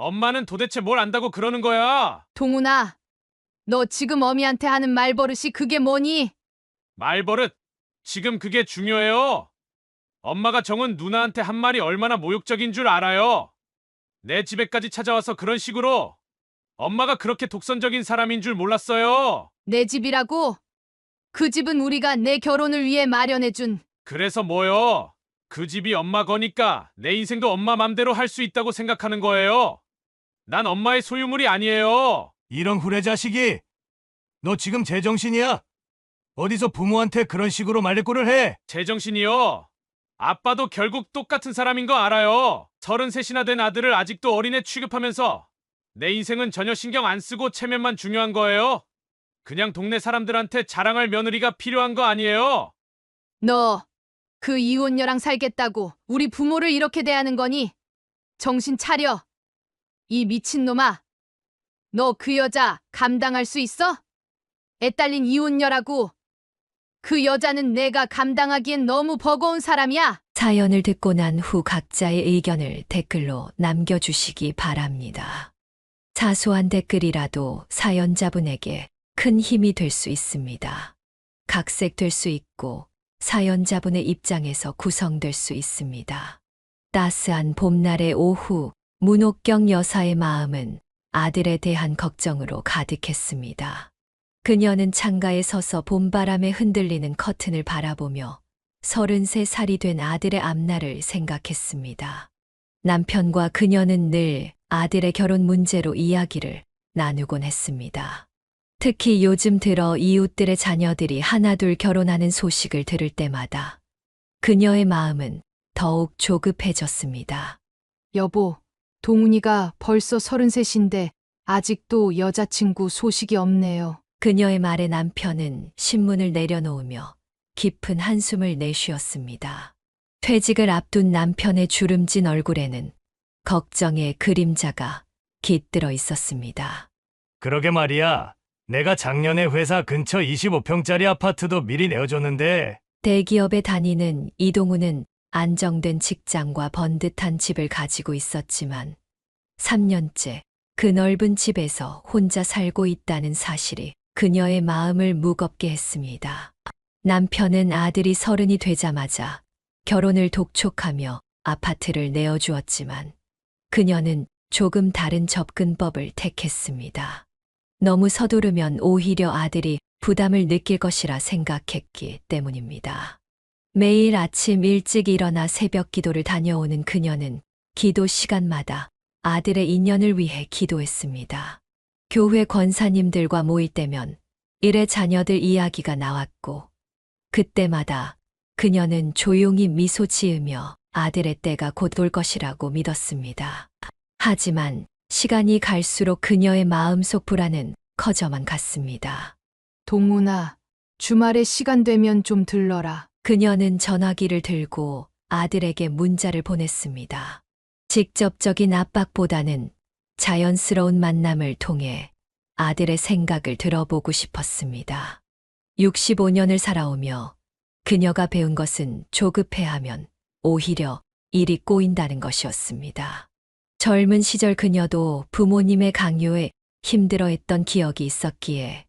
엄마는 도대체 뭘 안다고 그러는 거야? 동훈아, 너 지금 어미한테 하는 말버릇이 그게 뭐니? 말버릇. 지금 그게 중요해요. 엄마가 정은 누나한테 한 말이 얼마나 모욕적인 줄 알아요? 내 집에까지 찾아와서 그런 식으로. 엄마가 그렇게 독선적인 사람인 줄 몰랐어요. 내 집이라고? 그 집은 우리가 내 결혼을 위해 마련해준. 그래서 뭐요? 그 집이 엄마 거니까 내 인생도 엄마 맘대로 할 수 있다고 생각하는 거예요. 난 엄마의 소유물이 아니에요. 이런 후레자식이! 너 지금 제정신이야? 어디서 부모한테 그런 식으로 말대꾸를 해? 제정신이요. 아빠도 결국 똑같은 사람인 거 알아요. 33이나 된 아들을 아직도 어린애 취급하면서 내 인생은 전혀 신경 안 쓰고 체면만 중요한 거예요. 그냥 동네 사람들한테 자랑할 며느리가 필요한 거 아니에요. 너, 그 이혼녀랑 살겠다고 우리 부모를 이렇게 대하는 거니? 정신 차려. 이 미친놈아. 너 그 여자 감당할 수 있어? 애 딸린 이혼녀라고. 그 여자는 내가 감당하기엔 너무 버거운 사람이야. 사연을 듣고 난 후 각자의 의견을 댓글로 남겨주시기 바랍니다. 사소한 댓글이라도 사연자분에게 큰 힘이 될 수 있습니다. 각색될 수 있고 사연자분의 입장에서 구성될 수 있습니다. 따스한 봄날의 오후, 문옥경 여사의 마음은 아들에 대한 걱정으로 가득했습니다. 그녀는 창가에 서서 봄바람에 흔들리는 커튼을 바라보며 33살이 된 아들의 앞날을 생각했습니다. 남편과 그녀는 늘 아들의 결혼 문제로 이야기를 나누곤 했습니다. 특히 요즘 들어 이웃들의 자녀들이 하나둘 결혼하는 소식을 들을 때마다 그녀의 마음은 더욱 조급해졌습니다. 여보, 동훈이가 벌써 33인데 아직도 여자친구 소식이 없네요. 그녀의 말에 남편은 신문을 내려놓으며 깊은 한숨을 내쉬었습니다. 퇴직을 앞둔 남편의 주름진 얼굴에는 걱정의 그림자가 깃들어 있었습니다. 그러게 말이야. 내가 작년에 회사 근처 25평짜리 아파트도 미리 내어줬는데 대기업에 다니는 이동훈은 안정된 직장과 번듯한 집을 가지고 있었지만 3년째 그 넓은 집에서 혼자 살고 있다는 사실이 그녀의 마음을 무겁게 했습니다. 남편은 아들이 30이 되자마자 결혼을 독촉하며 아파트를 내어주었지만 그녀는 조금 다른 접근법을 택했습니다. 너무 서두르면 오히려 아들이 부담을 느낄 것이라 생각했기 때문입니다. 매일 아침 일찍 일어나 새벽 기도를 다녀오는 그녀는 기도 시간마다 아들의 인연을 위해 기도했습니다. 교회 권사님들과 모일 때면 일의 자녀들 이야기가 나왔고 그때마다 그녀는 조용히 미소 지으며 아들의 때가 곧 올 것이라고 믿었습니다. 하지만 시간이 갈수록 그녀의 마음속 불안은 커져만 갔습니다. 동훈아, 주말에 시간 되면 좀 들러라. 그녀는 전화기를 들고 아들에게 문자를 보냈습니다. 직접적인 압박보다는 자연스러운 만남을 통해 아들의 생각을 들어보고 싶었습니다. 65년을 살아오며 그녀가 배운 것은 조급해하면 오히려 일이 꼬인다는 것이었습니다. 젊은 시절 그녀도 부모님의 강요에 힘들어했던 기억이 있었기에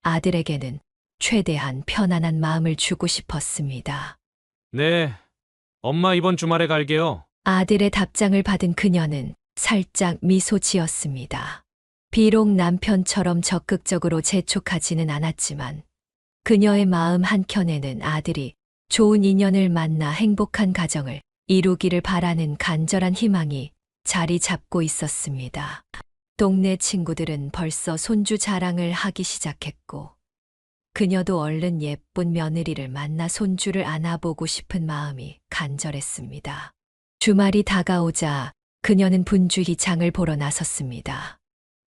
아들에게는 최대한 편안한 마음을 주고 싶었습니다. 네. 엄마 이번 주말에 갈게요. 아들의 답장을 받은 그녀는 살짝 미소 지었습니다. 비록 남편처럼 적극적으로 재촉하지는 않았지만 그녀의 마음 한켠에는 아들이 좋은 인연을 만나 행복한 가정을 이루기를 바라는 간절한 희망이 자리 잡고 있었습니다. 동네 친구들은 벌써 손주 자랑을 하기 시작했고 그녀도 얼른 예쁜 며느리를 만나 손주를 안아보고 싶은 마음이 간절했습니다. 주말이 다가오자 그녀는 분주히 장을 보러 나섰습니다.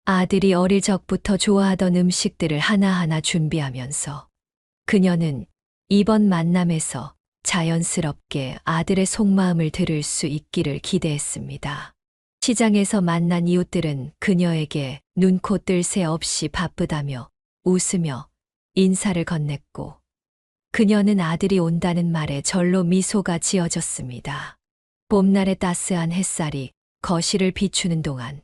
아들이 어릴 적부터 좋아하던 음식들을 하나하나 준비하면서 그녀는 이번 만남에서 자연스럽게 아들의 속마음을 들을 수 있기를 기대했습니다. 시장에서 만난 이웃들은 그녀에게 눈코 뜰 새 없이 바쁘다며 웃으며 인사를 건넸고 그녀는 아들이 온다는 말에 절로 미소가 지어졌습니다. 봄날의 따스한 햇살이 거실을 비추는 동안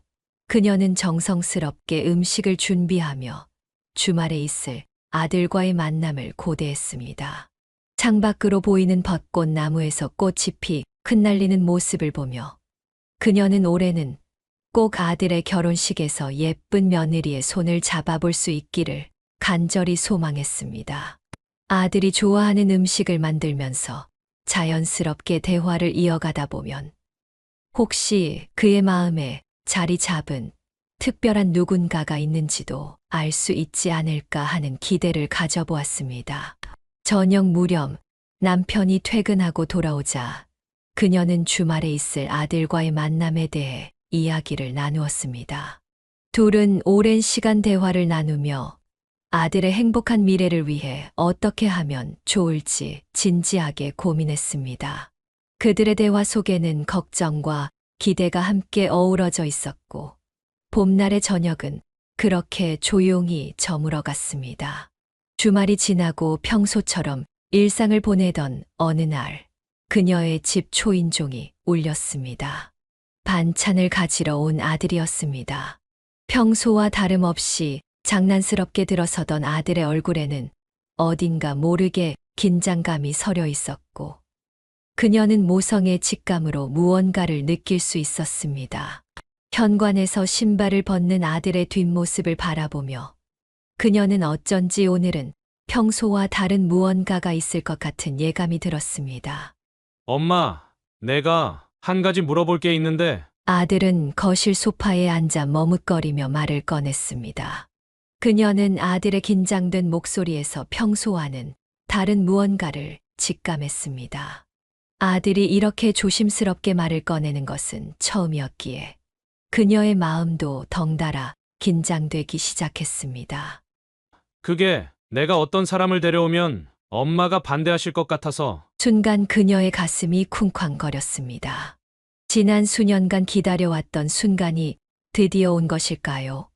그녀는 정성스럽게 음식을 준비하며 주말에 있을 아들과의 만남을 고대했습니다. 창밖으로 보이는 벚꽃 나무에서 꽃이 피 흩날리는 모습을 보며 그녀는 올해는 꼭 아들의 결혼식에서 예쁜 며느리의 손을 잡아볼 수 있기를 간절히 소망했습니다. 아들이 좋아하는 음식을 만들면서 자연스럽게 대화를 이어가다 보면 혹시 그의 마음에 자리 잡은 특별한 누군가가 있는지도 알 수 있지 않을까 하는 기대를 가져보았습니다. 저녁 무렵 남편이 퇴근하고 돌아오자 그녀는 주말에 있을 아들과의 만남에 대해 이야기를 나누었습니다. 둘은 오랜 시간 대화를 나누며 아들의 행복한 미래를 위해 어떻게 하면 좋을지 진지하게 고민했습니다. 그들의 대화 속에는 걱정과 기대가 함께 어우러져 있었고 봄날의 저녁은 그렇게 조용히 저물어 갔습니다. 주말이 지나고 평소처럼 일상을 보내던 어느 날 그녀의 집 초인종이 울렸습니다. 반찬을 가지러 온 아들이었습니다. 평소와 다름없이 장난스럽게 들어서던 아들의 얼굴에는 어딘가 모르게 긴장감이 서려 있었고 그녀는 모성의 직감으로 무언가를 느낄 수 있었습니다. 현관에서 신발을 벗는 아들의 뒷모습을 바라보며 그녀는 어쩐지 오늘은 평소와 다른 무언가가 있을 것 같은 예감이 들었습니다. 엄마, 내가 한 가지 물어볼 게 있는데 아들은 거실 소파에 앉아 머뭇거리며 말을 꺼냈습니다. 그녀는 아들의 긴장된 목소리에서 평소와는 다른 무언가를 직감했습니다. 아들이 이렇게 조심스럽게 말을 꺼내는 것은 처음이었기에 그녀의 마음도 덩달아 긴장되기 시작했습니다. 그게 내가 어떤 사람을 데려오면 엄마가 반대하실 것 같아서. 순간 그녀의 가슴이 쿵쾅거렸습니다. 지난 수년간 기다려왔던 순간이 드디어 온 것일까요?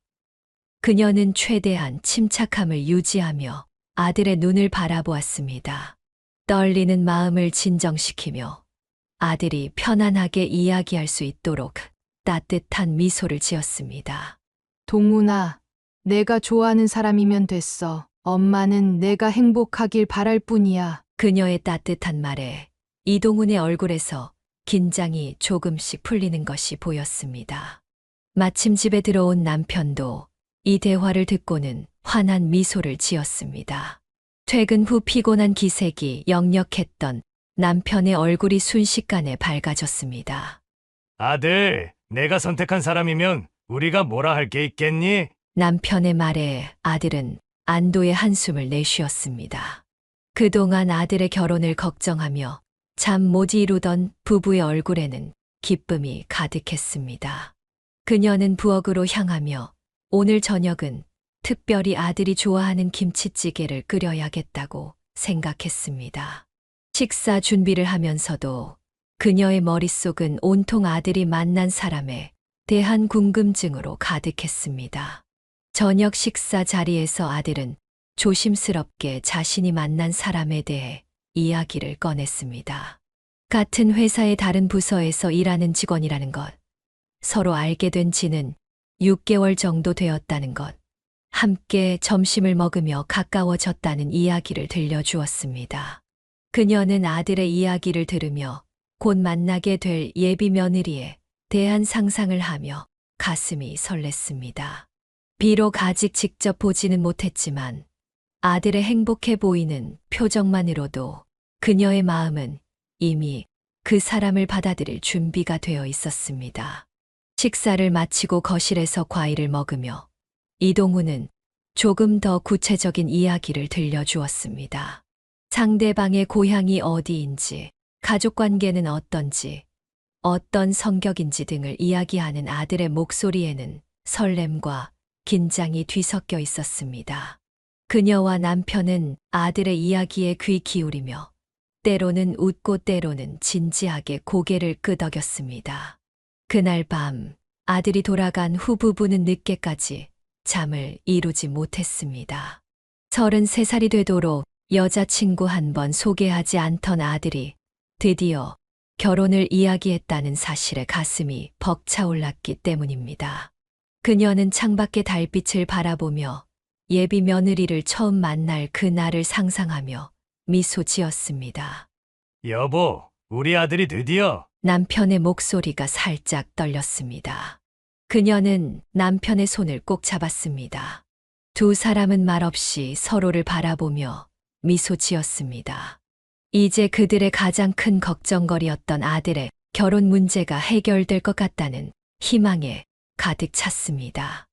그녀는 최대한 침착함을 유지하며 아들의 눈을 바라보았습니다. 떨리는 마음을 진정시키며 아들이 편안하게 이야기할 수 있도록 따뜻한 미소를 지었습니다. 동훈아, 내가 좋아하는 사람이면 됐어. 엄마는 내가 행복하길 바랄 뿐이야. 그녀의 따뜻한 말에 이동훈의 얼굴에서 긴장이 조금씩 풀리는 것이 보였습니다. 마침 집에 들어온 남편도 이 대화를 듣고는 환한 미소를 지었습니다. 퇴근 후 피곤한 기색이 역력했던 남편의 얼굴이 순식간에 밝아졌습니다. 아들, 내가 선택한 사람이면 우리가 뭐라 할 게 있겠니? 남편의 말에 아들은 안도의 한숨을 내쉬었습니다. 그동안 아들의 결혼을 걱정하며 잠 못 이루던 부부의 얼굴에는 기쁨이 가득했습니다. 그녀는 부엌으로 향하며 오늘 저녁은 특별히 아들이 좋아하는 김치찌개를 끓여야겠다고 생각했습니다. 식사 준비를 하면서도 그녀의 머릿속은 온통 아들이 만난 사람에 대한 궁금증으로 가득했습니다. 저녁 식사 자리에서 아들은 조심스럽게 자신이 만난 사람에 대해 이야기를 꺼냈습니다. 같은 회사의 다른 부서에서 일하는 직원이라는 것, 서로 알게 된 지는 6개월 정도 되었다는 것, 함께 점심을 먹으며 가까워졌다는 이야기를 들려주었습니다. 그녀는 아들의 이야기를 들으며 곧 만나게 될 예비 며느리에 대한 상상을 하며 가슴이 설렜습니다. 비록 아직 직접 보지는 못했지만 아들의 행복해 보이는 표정만으로도 그녀의 마음은 이미 그 사람을 받아들일 준비가 되어 있었습니다. 식사를 마치고 거실에서 과일을 먹으며 이동훈은 조금 더 구체적인 이야기를 들려주었습니다. 상대방의 고향이 어디인지, 가족 관계는 어떤지, 어떤 성격인지 등을 이야기하는 아들의 목소리에는 설렘과 긴장이 뒤섞여 있었습니다. 그녀와 남편은 아들의 이야기에 귀 기울이며 때로는 웃고 때로는 진지하게 고개를 끄덕였습니다. 그날 밤 아들이 돌아간 후 부부는 늦게까지 잠을 이루지 못했습니다. 33살이 되도록 여자친구 한 번 소개하지 않던 아들이 드디어 결혼을 이야기했다는 사실에 가슴이 벅차올랐기 때문입니다. 그녀는 창밖의 달빛을 바라보며 예비 며느리를 처음 만날 그날을 상상하며 미소 지었습니다. 여보, 우리 아들이 드디어. 남편의 목소리가 살짝 떨렸습니다. 그녀는 남편의 손을 꼭 잡았습니다. 두 사람은 말없이 서로를 바라보며 미소 지었습니다. 이제 그들의 가장 큰 걱정거리였던 아들의 결혼 문제가 해결될 것 같다는 희망에 가득 찼습니다.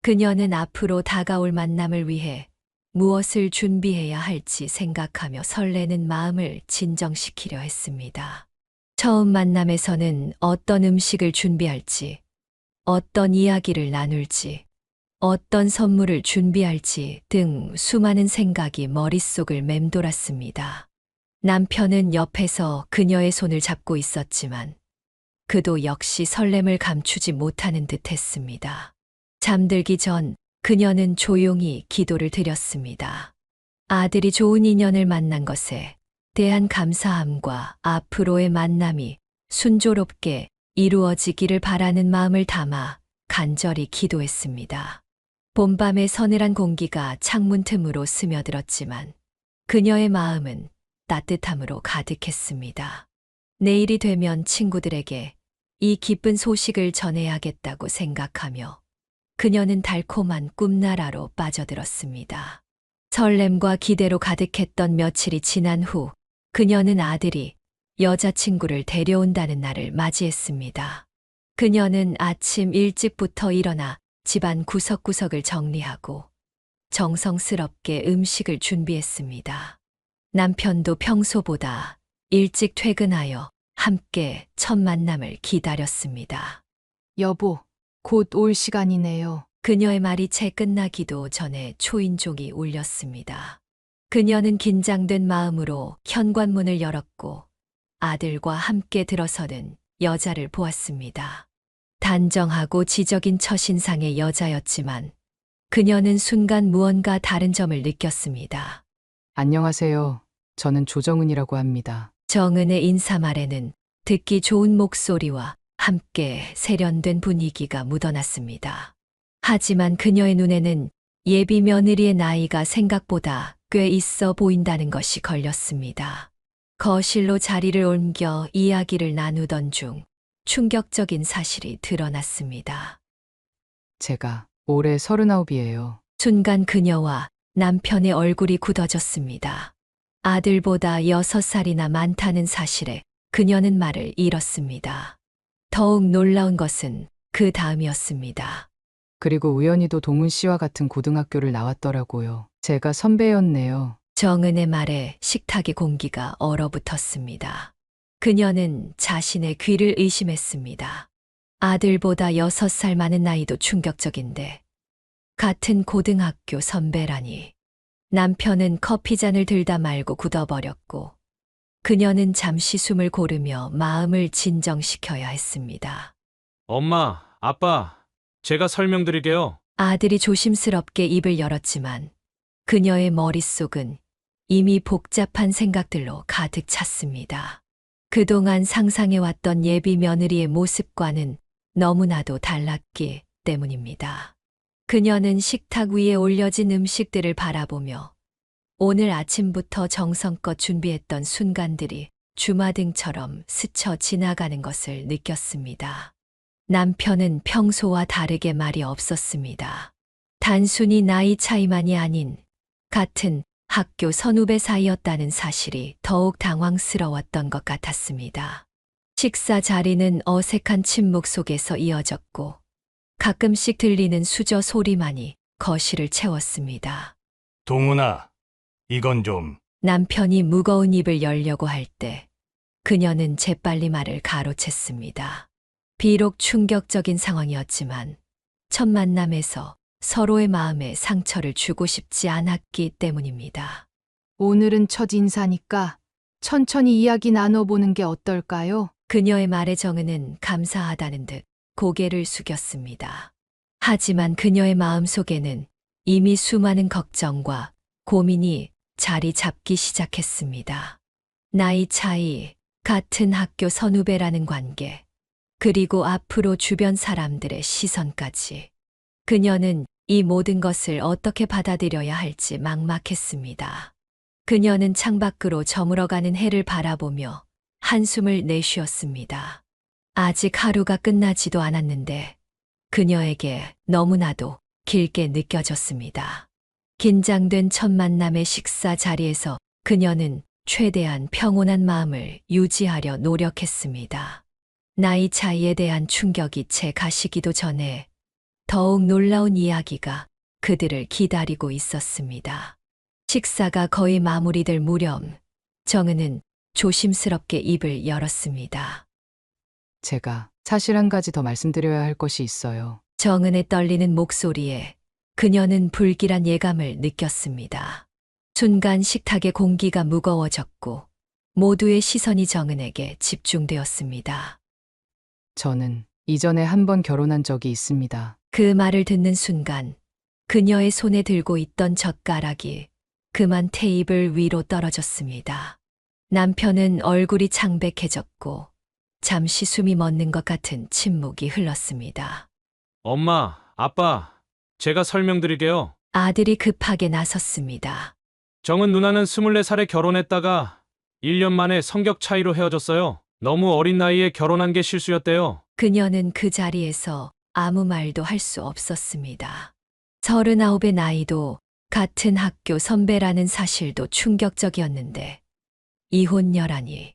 그녀는 앞으로 다가올 만남을 위해 무엇을 준비해야 할지 생각하며 설레는 마음을 진정시키려 했습니다. 처음 만남에서는 어떤 음식을 준비할지, 어떤 이야기를 나눌지, 어떤 선물을 준비할지 등 수많은 생각이 머릿속을 맴돌았습니다. 남편은 옆에서 그녀의 손을 잡고 있었지만 그도 역시 설렘을 감추지 못하는 듯 했습니다. 잠들기 전 그녀는 조용히 기도를 드렸습니다. 아들이 좋은 인연을 만난 것에 대한 감사함과 앞으로의 만남이 순조롭게 이루어지기를 바라는 마음을 담아 간절히 기도했습니다. 봄밤의 서늘한 공기가 창문 틈으로 스며들었지만 그녀의 마음은 따뜻함으로 가득했습니다. 내일이 되면 친구들에게 이 기쁜 소식을 전해야겠다고 생각하며 그녀는 달콤한 꿈나라로 빠져들었습니다. 설렘과 기대로 가득했던 며칠이 지난 후 그녀는 아들이 여자친구를 데려온다는 날을 맞이했습니다. 그녀는 아침 일찍부터 일어나 집안 구석구석을 정리하고 정성스럽게 음식을 준비했습니다. 남편도 평소보다 일찍 퇴근하여 함께 첫 만남을 기다렸습니다. 여보, 곧 올 시간이네요. 그녀의 말이 채 끝나기도 전에 초인종이 울렸습니다. 그녀는 긴장된 마음으로 현관문을 열었고 아들과 함께 들어서는 여자를 보았습니다. 단정하고 지적인 첫인상의 여자였지만 그녀는 순간 무언가 다른 점을 느꼈습니다. 안녕하세요. 저는 조정은이라고 합니다. 정은의 인사말에는 듣기 좋은 목소리와 함께 세련된 분위기가 묻어났습니다. 하지만 그녀의 눈에는 예비 며느리의 나이가 생각보다 꽤 있어 보인다는 것이 걸렸습니다. 거실로 자리를 옮겨 이야기를 나누던 중 충격적인 사실이 드러났습니다. 제가 올해 39이에요. 순간 그녀와 남편의 얼굴이 굳어졌습니다. 아들보다 6살이나 많다는 사실에 그녀는 말을 잃었습니다. 더욱 놀라운 것은 그 다음이었습니다. 그리고 우연히도 동은 씨와 같은 고등학교를 나왔더라고요. 제가 선배였네요. 정은의 말에 식탁의 공기가 얼어붙었습니다. 그녀는 자신의 귀를 의심했습니다. 아들보다 6살 많은 나이도 충격적인데 같은 고등학교 선배라니. 남편은 커피잔을 들다 말고 굳어버렸고 그녀는 잠시 숨을 고르며 마음을 진정시켜야 했습니다. 엄마, 아빠, 제가 설명드릴게요. 아들이 조심스럽게 입을 열었지만 그녀의 머릿속은 이미 복잡한 생각들로 가득 찼습니다. 그동안 상상해왔던 예비 며느리의 모습과는 너무나도 달랐기 때문입니다. 그녀는 식탁 위에 올려진 음식들을 바라보며 오늘 아침부터 정성껏 준비했던 순간들이 주마등처럼 스쳐 지나가는 것을 느꼈습니다. 남편은 평소와 다르게 말이 없었습니다. 단순히 나이 차이만이 아닌 같은 학교 선후배 사이였다는 사실이 더욱 당황스러웠던 것 같았습니다. 식사 자리는 어색한 침묵 속에서 이어졌고 가끔씩 들리는 수저 소리만이 거실을 채웠습니다. 동훈아, 이건 좀. 남편이 무거운 입을 열려고 할 때 그녀는 재빨리 말을 가로챘습니다. 비록 충격적인 상황이었지만 첫 만남에서 서로의 마음에 상처를 주고 싶지 않았기 때문입니다. 오늘은 첫 인사니까 천천히 이야기 나눠보는 게 어떨까요? 그녀의 말에 정은은 감사하다는 듯 고개를 숙였습니다. 하지만 그녀의 마음속에는 이미 수많은 걱정과 고민이 자리 잡기 시작했습니다. 나이 차이, 같은 학교 선후배라는 관계, 그리고 앞으로 주변 사람들의 시선까지. 그녀는 이 모든 것을 어떻게 받아들여야 할지 막막했습니다. 그녀는 창밖으로 저물어가는 해를 바라보며 한숨을 내쉬었습니다. 아직 하루가 끝나지도 않았는데 그녀에게 너무나도 길게 느껴졌습니다. 긴장된 첫 만남의 식사 자리에서 그녀는 최대한 평온한 마음을 유지하려 노력했습니다. 나이 차이에 대한 충격이 채 가시기도 전에 더욱 놀라운 이야기가 그들을 기다리고 있었습니다. 식사가 거의 마무리될 무렵 정은은 조심스럽게 입을 열었습니다. 제가 사실 한 가지 더 말씀드려야 할 것이 있어요. 정은의 떨리는 목소리에 그녀는 불길한 예감을 느꼈습니다. 순간 식탁의 공기가 무거워졌고 모두의 시선이 정은에게 집중되었습니다. 저는 이전에 한 번 결혼한 적이 있습니다. 그 말을 듣는 순간 그녀의 손에 들고 있던 젓가락이 그만 테이블 위로 떨어졌습니다. 남편은 얼굴이 창백해졌고 잠시 숨이 멎는 것 같은 침묵이 흘렀습니다. 엄마, 아빠, 제가 설명드릴게요. 아들이 급하게 나섰습니다. 정은 누나는 24살에 결혼했다가 1년 만에 성격 차이로 헤어졌어요. 너무 어린 나이에 결혼한 게 실수였대요. 그녀는 그 자리에서 아무 말도 할 수 없었습니다. 39의 나이도 같은 학교 선배라는 사실도 충격적이었는데 이혼녀라니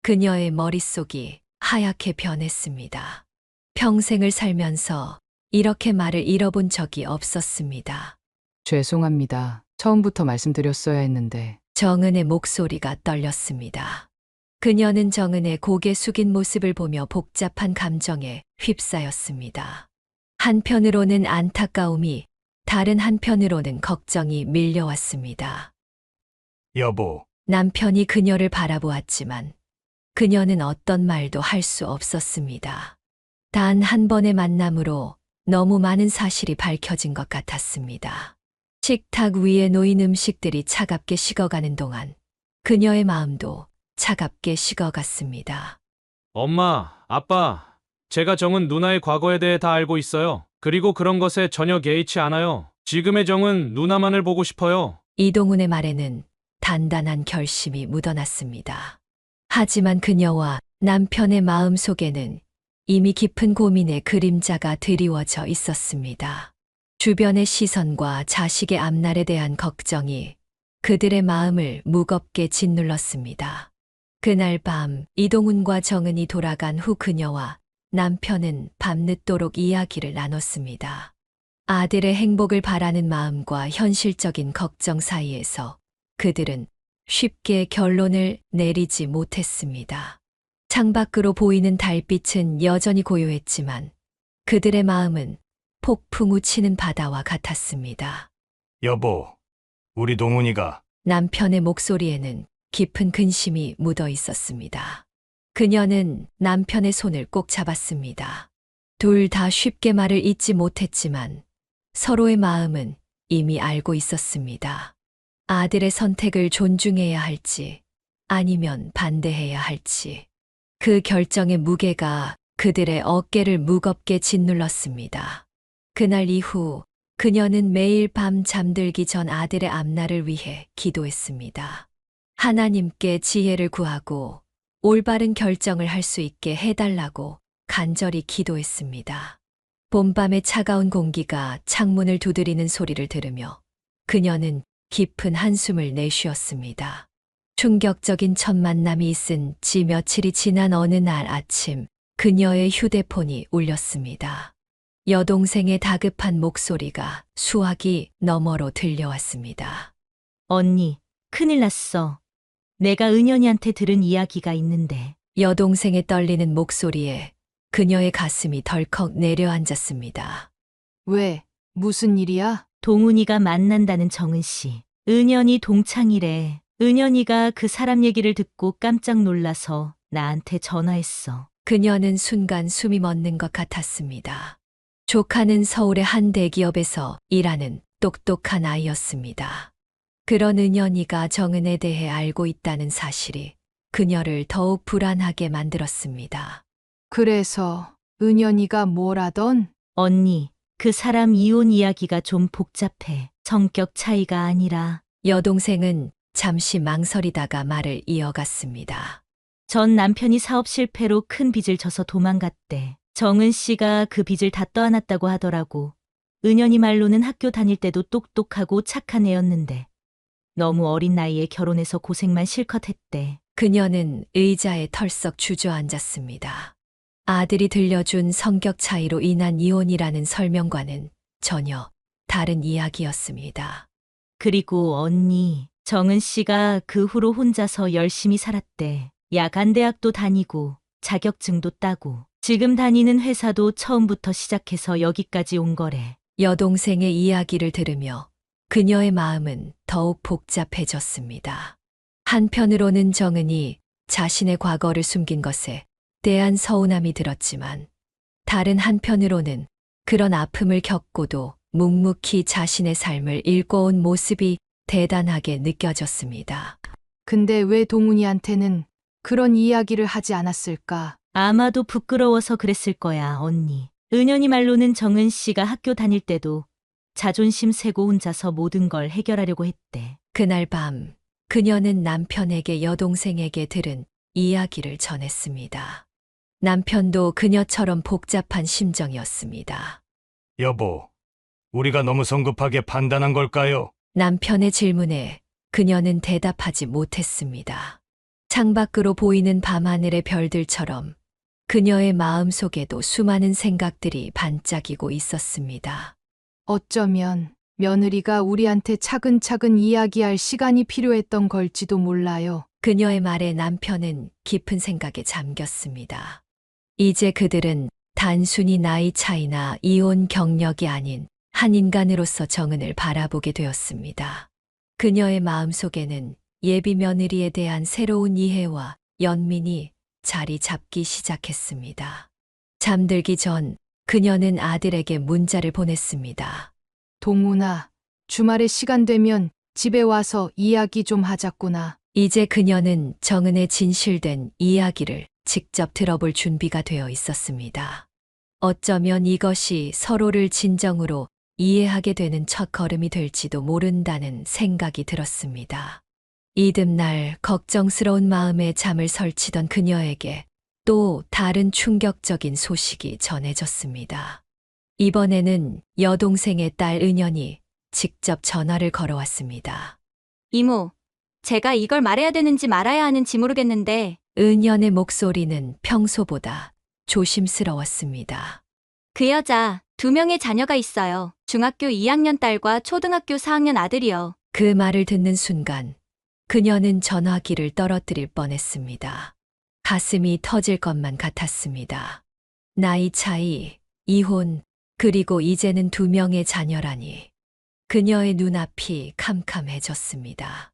그녀의 머릿속이 하얗게 변했습니다. 평생을 살면서 이렇게 말을 잃어본 적이 없었습니다. 죄송합니다. 처음부터 말씀드렸어야 했는데. 정은의 목소리가 떨렸습니다. 그녀는 정은의 고개 숙인 모습을 보며 복잡한 감정에 휩싸였습니다. 한편으로는 안타까움이, 다른 한편으로는 걱정이 밀려왔습니다. 여보, 남편이 그녀를 바라보았지만 그녀는 어떤 말도 할 수 없었습니다. 단 한 번의 만남으로 너무 많은 사실이 밝혀진 것 같았습니다. 식탁 위에 놓인 음식들이 차갑게 식어가는 동안 그녀의 마음도 차갑게 식어갔습니다. 엄마, 아빠, 제가 정은 누나의 과거에 대해 다 알고 있어요. 그리고 그런 것에 전혀 개의치 않아요. 지금의 정은 누나만을 보고 싶어요. 이동훈의 말에는 단단한 결심이 묻어났습니다. 하지만 그녀와 남편의 마음 속에는 이미 깊은 고민의 그림자가 드리워져 있었습니다. 주변의 시선과 자식의 앞날에 대한 걱정이 그들의 마음을 무겁게 짓눌렀습니다. 그날 밤 이동훈과 정은이 돌아간 후 그녀와 남편은 밤늦도록 이야기를 나눴습니다. 아들의 행복을 바라는 마음과 현실적인 걱정 사이에서 그들은 쉽게 결론을 내리지 못했습니다. 창밖으로 보이는 달빛은 여전히 고요했지만 그들의 마음은 폭풍 우치는 바다와 같았습니다. 여보, 우리 동훈이가 남편의 목소리에는 깊은 근심이 묻어 있었습니다. 그녀는 남편의 손을 꼭 잡았습니다. 둘 다 쉽게 말을 잇지 못했지만 서로의 마음은 이미 알고 있었습니다. 아들의 선택을 존중해야 할지 아니면 반대해야 할지 그 결정의 무게가 그들의 어깨를 무겁게 짓눌렀습니다. 그날 이후 그녀는 매일 밤 잠들기 전 아들의 앞날을 위해 기도했습니다. 하나님께 지혜를 구하고 올바른 결정을 할 수 있게 해달라고 간절히 기도했습니다. 봄밤의 차가운 공기가 창문을 두드리는 소리를 들으며 그녀는 깊은 한숨을 내쉬었습니다. 충격적인 첫 만남이 있은 지 며칠이 지난 어느 날 아침 그녀의 휴대폰이 울렸습니다. 여동생의 다급한 목소리가 수화기 너머로 들려왔습니다. 언니, 큰일 났어. 내가 은연이한테 들은 이야기가 있는데. 여동생의 떨리는 목소리에 그녀의 가슴이 덜컥 내려앉았습니다. 왜? 무슨 일이야? 동훈이가 만난다는 정은 씨. 은연이 동창이래. 은연이가 그 사람 얘기를 듣고 깜짝 놀라서 나한테 전화했어. 그녀는 순간 숨이 멎는 것 같았습니다. 조카는 서울의 한 대기업에서 일하는 똑똑한 아이였습니다. 그런 은연이가 정은에 대해 알고 있다는 사실이 그녀를 더욱 불안하게 만들었습니다. 그래서 은연이가 뭘 하던? 언니, 그 사람 이혼 이야기가 좀 복잡해. 성격 차이가 아니라 여동생은 잠시 망설이다가 말을 이어갔습니다. 전 남편이 사업 실패로 큰 빚을 져서 도망갔대. 정은 씨가 그 빚을 다 떠안았다고 하더라고. 은연이 말로는 학교 다닐 때도 똑똑하고 착한 애였는데 너무 어린 나이에 결혼해서 고생만 실컷 했대. 그녀는 의자에 털썩 주저앉았습니다. 아들이 들려준 성격 차이로 인한 이혼이라는 설명과는 전혀 다른 이야기였습니다. 그리고 언니, 정은 씨가 그 후로 혼자서 열심히 살았대. 야간대학도 다니고 자격증도 따고 지금 다니는 회사도 처음부터 시작해서 여기까지 온 거래. 여동생의 이야기를 들으며 그녀의 마음은 더욱 복잡해졌습니다. 한편으로는 정은이 자신의 과거를 숨긴 것에 대한 서운함이 들었지만 다른 한편으로는 그런 아픔을 겪고도 묵묵히 자신의 삶을 읽어온 모습이 대단하게 느껴졌습니다. 근데 왜 동훈이한테는 그런 이야기를 하지 않았을까? 아마도 부끄러워서 그랬을 거야, 언니. 은연이 말로는 정은 씨가 학교 다닐 때도 자존심 세고 혼자서 모든 걸 해결하려고 했대. 그날 밤 그녀는 남편에게 여동생에게 들은 이야기를 전했습니다. 남편도 그녀처럼 복잡한 심정이었습니다. 여보, 우리가 너무 성급하게 판단한 걸까요? 남편의 질문에 그녀는 대답하지 못했습니다. 창밖으로 보이는 밤하늘의 별들처럼 그녀의 마음속에도 수많은 생각들이 반짝이고 있었습니다. 어쩌면 며느리가 우리한테 차근차근 이야기할 시간이 필요했던 걸지도 몰라요. 그녀의 말에 남편은 깊은 생각에 잠겼습니다. 이제 그들은 단순히 나이 차이나 이혼 경력이 아닌 한 인간으로서 정은을 바라보게 되었습니다. 그녀의 마음속에는 예비 며느리에 대한 새로운 이해와 연민이 자리 잡기 시작했습니다. 잠들기 전 그녀는 아들에게 문자를 보냈습니다. 동훈아, 주말에 시간 되면 집에 와서 이야기 좀 하자꾸나. 이제 그녀는 정은의 진실된 이야기를 직접 들어볼 준비가 되어 있었습니다. 어쩌면 이것이 서로를 진정으로 이해하게 되는 첫걸음이 될지도 모른다는 생각이 들었습니다. 이듬날 걱정스러운 마음에 잠을 설치던 그녀에게 또 다른 충격적인 소식이 전해졌습니다. 이번에는 여동생의 딸 은연이 직접 전화를 걸어왔습니다. 이모, 제가 이걸 말해야 되는지 말아야 하는지 모르겠는데 은연의 목소리는 평소보다 조심스러웠습니다. 그 여자 2명의 자녀가 있어요. 중학교 2학년 딸과 초등학교 4학년 아들이요. 그 말을 듣는 순간 그녀는 전화기를 떨어뜨릴 뻔했습니다. 가슴이 터질 것만 같았습니다. 나이 차이, 이혼, 그리고 이제는 2명의 자녀라니. 그녀의 눈앞이 캄캄해졌습니다.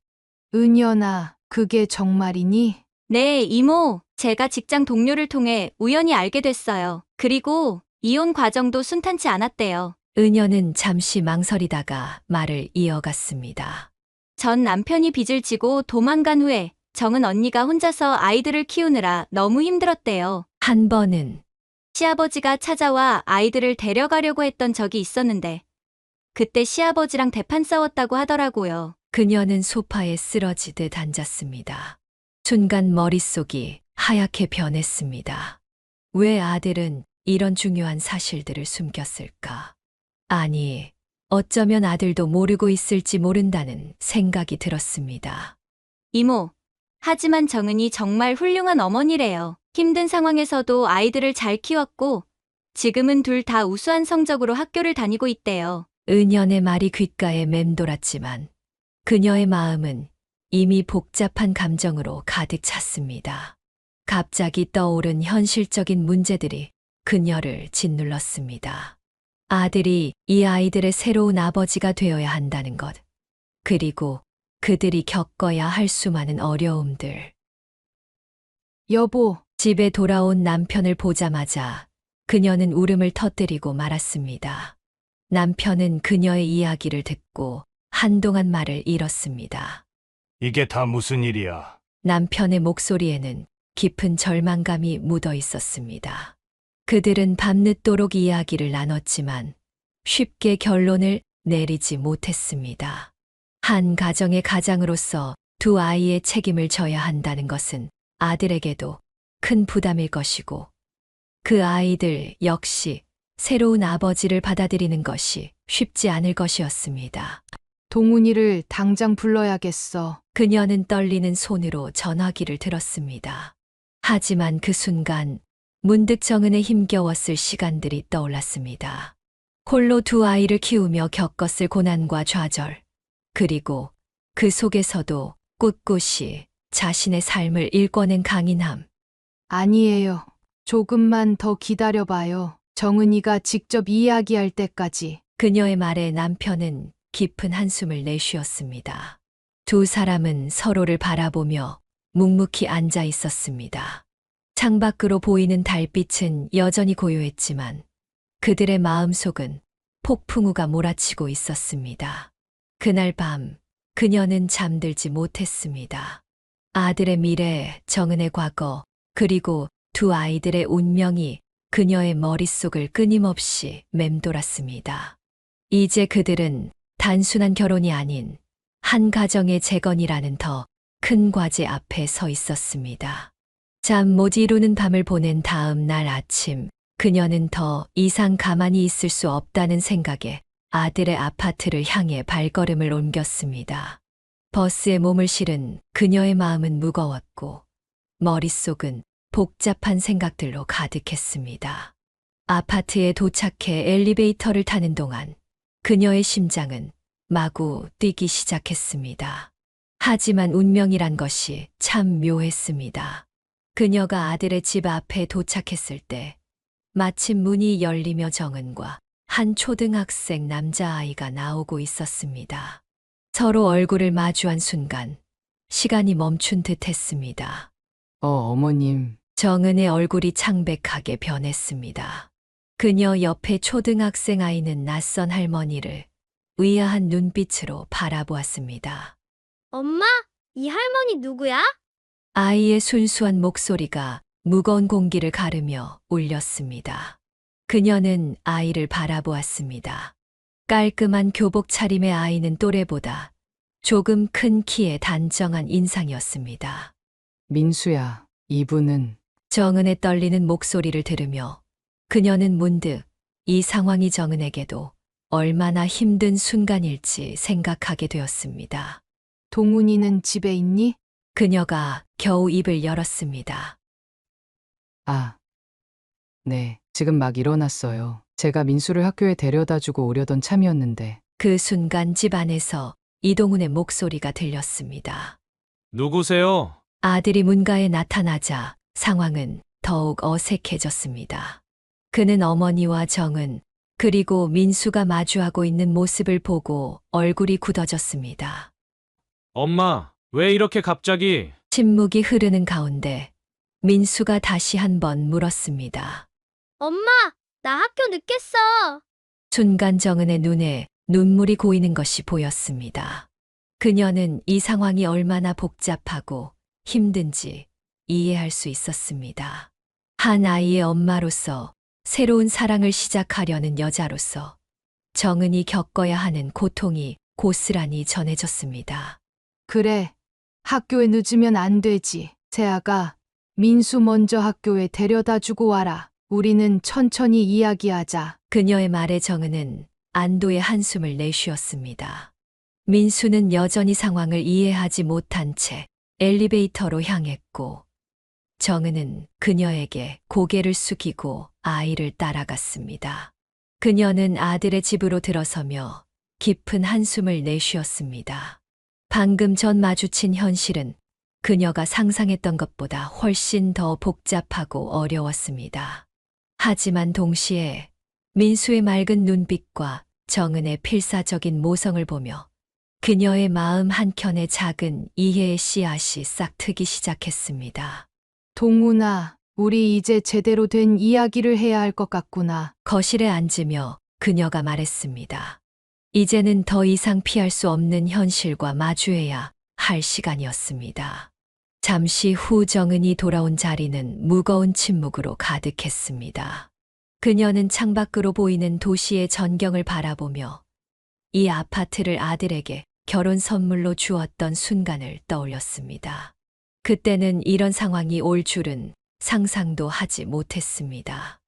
은연아, 그게 정말이니? 네, 이모. 제가 직장 동료를 통해 우연히 알게 됐어요. 그리고 이혼 과정도 순탄치 않았대요. 은연은 잠시 망설이다가 말을 이어갔습니다. 전 남편이 빚을 지고 도망간 후에 정은 언니가 혼자서 아이들을 키우느라 너무 힘들었대요. 한 번은 시아버지가 찾아와 아이들을 데려가려고 했던 적이 있었는데 그때 시아버지랑 대판 싸웠다고 하더라고요. 그녀는 소파에 쓰러지듯 앉았습니다. 순간 머릿속이 하얗게 변했습니다. 왜 아들은 이런 중요한 사실들을 숨겼을까? 아니, 어쩌면 아들도 모르고 있을지 모른다는 생각이 들었습니다. 이모, 하지만 정은이 정말 훌륭한 어머니래요. 힘든 상황에서도 아이들을 잘 키웠고 지금은 둘 다 우수한 성적으로 학교를 다니고 있대요. 은연의 말이 귓가에 맴돌았지만 그녀의 마음은 이미 복잡한 감정으로 가득 찼습니다. 갑자기 떠오른 현실적인 문제들이 그녀를 짓눌렀습니다. 아들이 이 아이들의 새로운 아버지가 되어야 한다는 것, 그리고 그들이 겪어야 할 수많은 어려움들. 여보, 집에 돌아온 남편을 보자마자 그녀는 울음을 터뜨리고 말았습니다. 남편은 그녀의 이야기를 듣고 한동안 말을 잃었습니다. 이게 다 무슨 일이야? 남편의 목소리에는 깊은 절망감이 묻어 있었습니다. 그들은 밤늦도록 이야기를 나눴지만 쉽게 결론을 내리지 못했습니다. 한 가정의 가장으로서 두 아이의 책임을 져야 한다는 것은 아들에게도 큰 부담일 것이고 그 아이들 역시 새로운 아버지를 받아들이는 것이 쉽지 않을 것이었습니다. 동훈이를 당장 불러야겠어. 그녀는 떨리는 손으로 전화기를 들었습니다. 하지만 그 순간 문득 정은의 힘겨웠을 시간들이 떠올랐습니다. 홀로 두 아이를 키우며 겪었을 고난과 좌절, 그리고 그 속에서도 꿋꿋이 자신의 삶을 일궈낸 강인함. 아니에요. 조금만 더 기다려봐요. 정은이가 직접 이야기할 때까지. 그녀의 말에 남편은 깊은 한숨을 내쉬었습니다. 두 사람은 서로를 바라보며 묵묵히 앉아 있었습니다. 창밖으로 보이는 달빛은 여전히 고요했지만 그들의 마음속은 폭풍우가 몰아치고 있었습니다. 그날 밤 그녀는 잠들지 못했습니다. 아들의 미래, 정은의 과거, 그리고 두 아이들의 운명이 그녀의 머릿속을 끊임없이 맴돌았습니다. 이제 그들은 단순한 결혼이 아닌 한 가정의 재건이라는 더 큰 과제 앞에 서 있었습니다. 잠 못 이루는 밤을 보낸 다음 날 아침, 그녀는 더 이상 가만히 있을 수 없다는 생각에 아들의 아파트를 향해 발걸음을 옮겼습니다. 버스에 몸을 실은 그녀의 마음은 무거웠고 머릿속은 복잡한 생각들로 가득했습니다. 아파트에 도착해 엘리베이터를 타는 동안 그녀의 심장은 마구 뛰기 시작했습니다. 하지만 운명이란 것이 참 묘했습니다. 그녀가 아들의 집 앞에 도착했을 때 마침 문이 열리며 정은과 한 초등학생 남자아이가 나오고 있었습니다. 서로 얼굴을 마주한 순간 시간이 멈춘 듯 했습니다. 어머님. 정은의 얼굴이 창백하게 변했습니다. 그녀 옆에 초등학생 아이는 낯선 할머니를 의아한 눈빛으로 바라보았습니다. 엄마, 이 할머니 누구야? 아이의 순수한 목소리가 무거운 공기를 가르며 울렸습니다. 그녀는 아이를 바라보았습니다. 깔끔한 교복 차림의 아이는 또래보다 조금 큰 키에 단정한 인상이었습니다. 민수야, 이분은 정은의 떨리는 목소리를 들으며 그녀는 문득 이 상황이 정은에게도 얼마나 힘든 순간일지 생각하게 되었습니다. 동훈이는 집에 있니? 그녀가 겨우 입을 열었습니다. 아, 네, 지금 막 일어났어요. 제가 민수를 학교에 데려다 주고 오려던 참이었는데 그 순간 집 안에서 이동훈의 목소리가 들렸습니다. 누구세요? 아들이 문가에 나타나자 상황은 더욱 어색해졌습니다. 그는 어머니와 정은 그리고 민수가 마주하고 있는 모습을 보고 얼굴이 굳어졌습니다. 엄마, 왜 이렇게 갑자기? 침묵이 흐르는 가운데 민수가 다시 한번 물었습니다. 엄마, 나 학교 늦겠어. 순간 정은의 눈에 눈물이 고이는 것이 보였습니다. 그녀는 이 상황이 얼마나 복잡하고 힘든지 이해할 수 있었습니다. 한 아이의 엄마로서 새로운 사랑을 시작하려는 여자로서 정은이 겪어야 하는 고통이 고스란히 전해졌습니다. 그래. 학교에 늦으면 안 되지. 세아가 민수 먼저 학교에 데려다 주고 와라. 우리는 천천히 이야기하자. 그녀의 말에 정은은 안도의 한숨을 내쉬었습니다. 민수는 여전히 상황을 이해하지 못한 채 엘리베이터로 향했고 정은은 그녀에게 고개를 숙이고 아이를 따라갔습니다. 그녀는 아들의 집으로 들어서며 깊은 한숨을 내쉬었습니다. 방금 전 마주친 현실은 그녀가 상상했던 것보다 훨씬 더 복잡하고 어려웠습니다. 하지만 동시에 민수의 맑은 눈빛과 정은의 필사적인 모성을 보며 그녀의 마음 한켠에 작은 이해의 씨앗이 싹트기 시작했습니다. 동훈아, 우리 이제 제대로 된 이야기를 해야 할 것 같구나. 거실에 앉으며 그녀가 말했습니다. 이제는 더 이상 피할 수 없는 현실과 마주해야 할 시간이었습니다. 잠시 후 정은이 돌아온 자리는 무거운 침묵으로 가득했습니다. 그녀는 창밖으로 보이는 도시의 전경을 바라보며 이 아파트를 아들에게 결혼 선물로 주었던 순간을 떠올렸습니다. 그때는 이런 상황이 올 줄은 상상도 하지 못했습니다.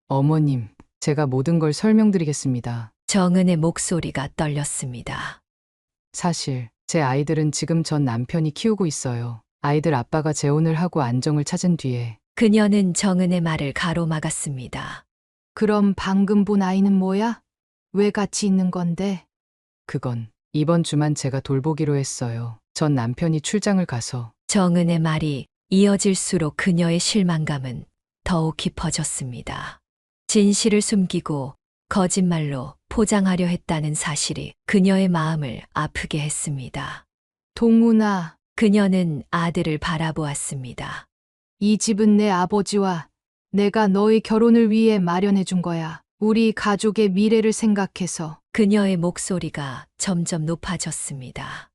어머님, 제가 모든 걸 설명드리겠습니다. 정은의 목소리가 떨렸습니다. 사실 제 아이들은 지금 전 남편이 키우고 있어요. 아이들 아빠가 재혼을 하고 안정을 찾은 뒤에 그녀는 정은의 말을 가로막았습니다. 그럼 방금 본 아이는 뭐야? 왜 같이 있는 건데? 그건 이번 주만 제가 돌보기로 했어요. 전 남편이 출장을 가서 정은의 말이 이어질수록 그녀의 실망감은 더욱 깊어졌습니다. 진실을 숨기고 거짓말로 포장하려 했다는 사실이 그녀의 마음을 아프게 했습니다. 동훈아, 그녀는 아들을 바라보았습니다. 이 집은 내 아버지와 내가 너의 결혼을 위해 마련해 준 거야. 우리 가족의 미래를 생각해서. 그녀의 목소리가 점점 높아졌습니다.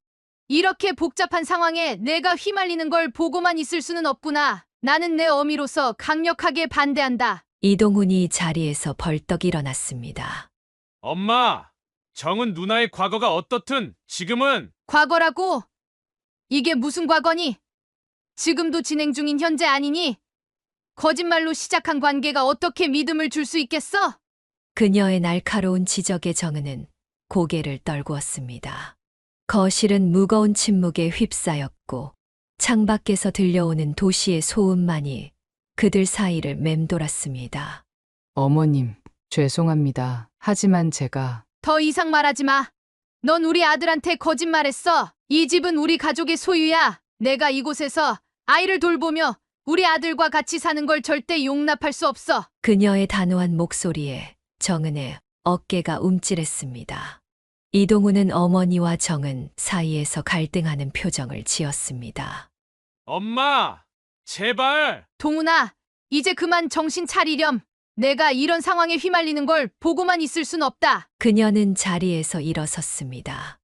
이렇게 복잡한 상황에 내가 휘말리는 걸 보고만 있을 수는 없구나. 나는 내 어미로서 강력하게 반대한다. 이동훈이 자리에서 벌떡 일어났습니다. 엄마, 정은 누나의 과거가 어떻든 지금은 과거라고? 이게 무슨 과거니? 지금도 진행 중인 현재 아니니? 거짓말로 시작한 관계가 어떻게 믿음을 줄 수 있겠어? 그녀의 날카로운 지적에 정은은 고개를 떨구었습니다. 거실은 무거운 침묵에 휩싸였고 창밖에서 들려오는 도시의 소음만이 그들 사이를 맴돌았습니다. 어머님, 죄송합니다. 하지만 제가 더 이상 말하지 마. 넌 우리 아들한테 거짓말했어. 이 집은 우리 가족의 소유야. 내가 이곳에서 아이를 돌보며 우리 아들과 같이 사는 걸 절대 용납할 수 없어. 그녀의 단호한 목소리에 정은의 어깨가 움찔했습니다. 이동훈은 어머니와 정은 사이에서 갈등하는 표정을 지었습니다. 엄마, 제발. 동훈아, 이제 그만 정신 차리렴. 내가 이런 상황에 휘말리는 걸 보고만 있을 순 없다. 그녀는 자리에서 일어섰습니다.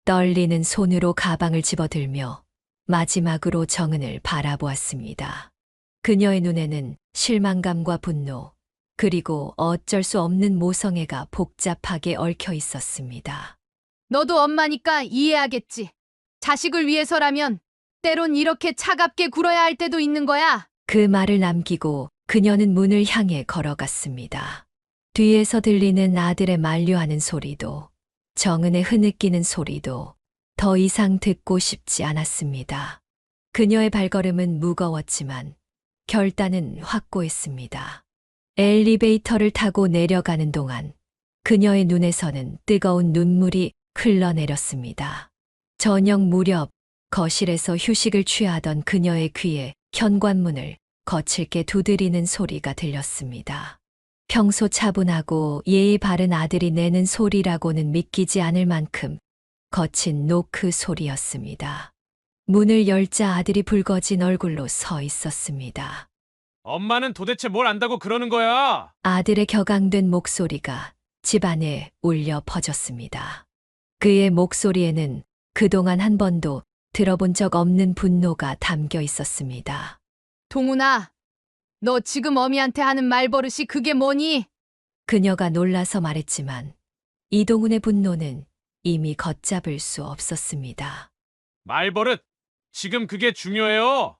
떨리는 손으로 가방을 집어들며 마지막으로 정은을 바라보았습니다. 그녀의 눈에는 실망감과 분노, 그리고 어쩔 수 없는 모성애가 복잡하게 얽혀 있었습니다. 너도 엄마니까 이해하겠지. 자식을 위해서라면 때론 이렇게 차갑게 굴어야 할 때도 있는 거야. 그 말을 남기고 그녀는 문을 향해 걸어갔습니다. 뒤에서 들리는 아들의 만류하는 소리도 정은의 흐느끼는 소리도 더 이상 듣고 싶지 않았습니다. 그녀의 발걸음은 무거웠지만 결단은 확고했습니다. 엘리베이터를 타고 내려가는 동안 그녀의 눈에서는 뜨거운 눈물이 흘러내렸습니다. 저녁 무렵 거실에서 휴식을 취하던 그녀의 귀에 현관문을 거칠게 두드리는 소리가 들렸습니다. 평소 차분하고 예의 바른 아들이 내는 소리라고는 믿기지 않을 만큼 거친 노크 소리였습니다. 문을 열자 아들이 붉어진 얼굴로 서 있었습니다. 엄마는 도대체 뭘 안다고 그러는 거야? 아들의 격앙된 목소리가 집안에 울려 퍼졌습니다. 그의 목소리에는 그동안 한 번도 들어본 적 없는 분노가 담겨 있었습니다. 동훈아, 너 지금 어미한테 하는 말버릇이 그게 뭐니? 그녀가 놀라서 말했지만 이동훈의 분노는 이미 걷잡을 수 없었습니다. 말버릇, 지금 그게 중요해요.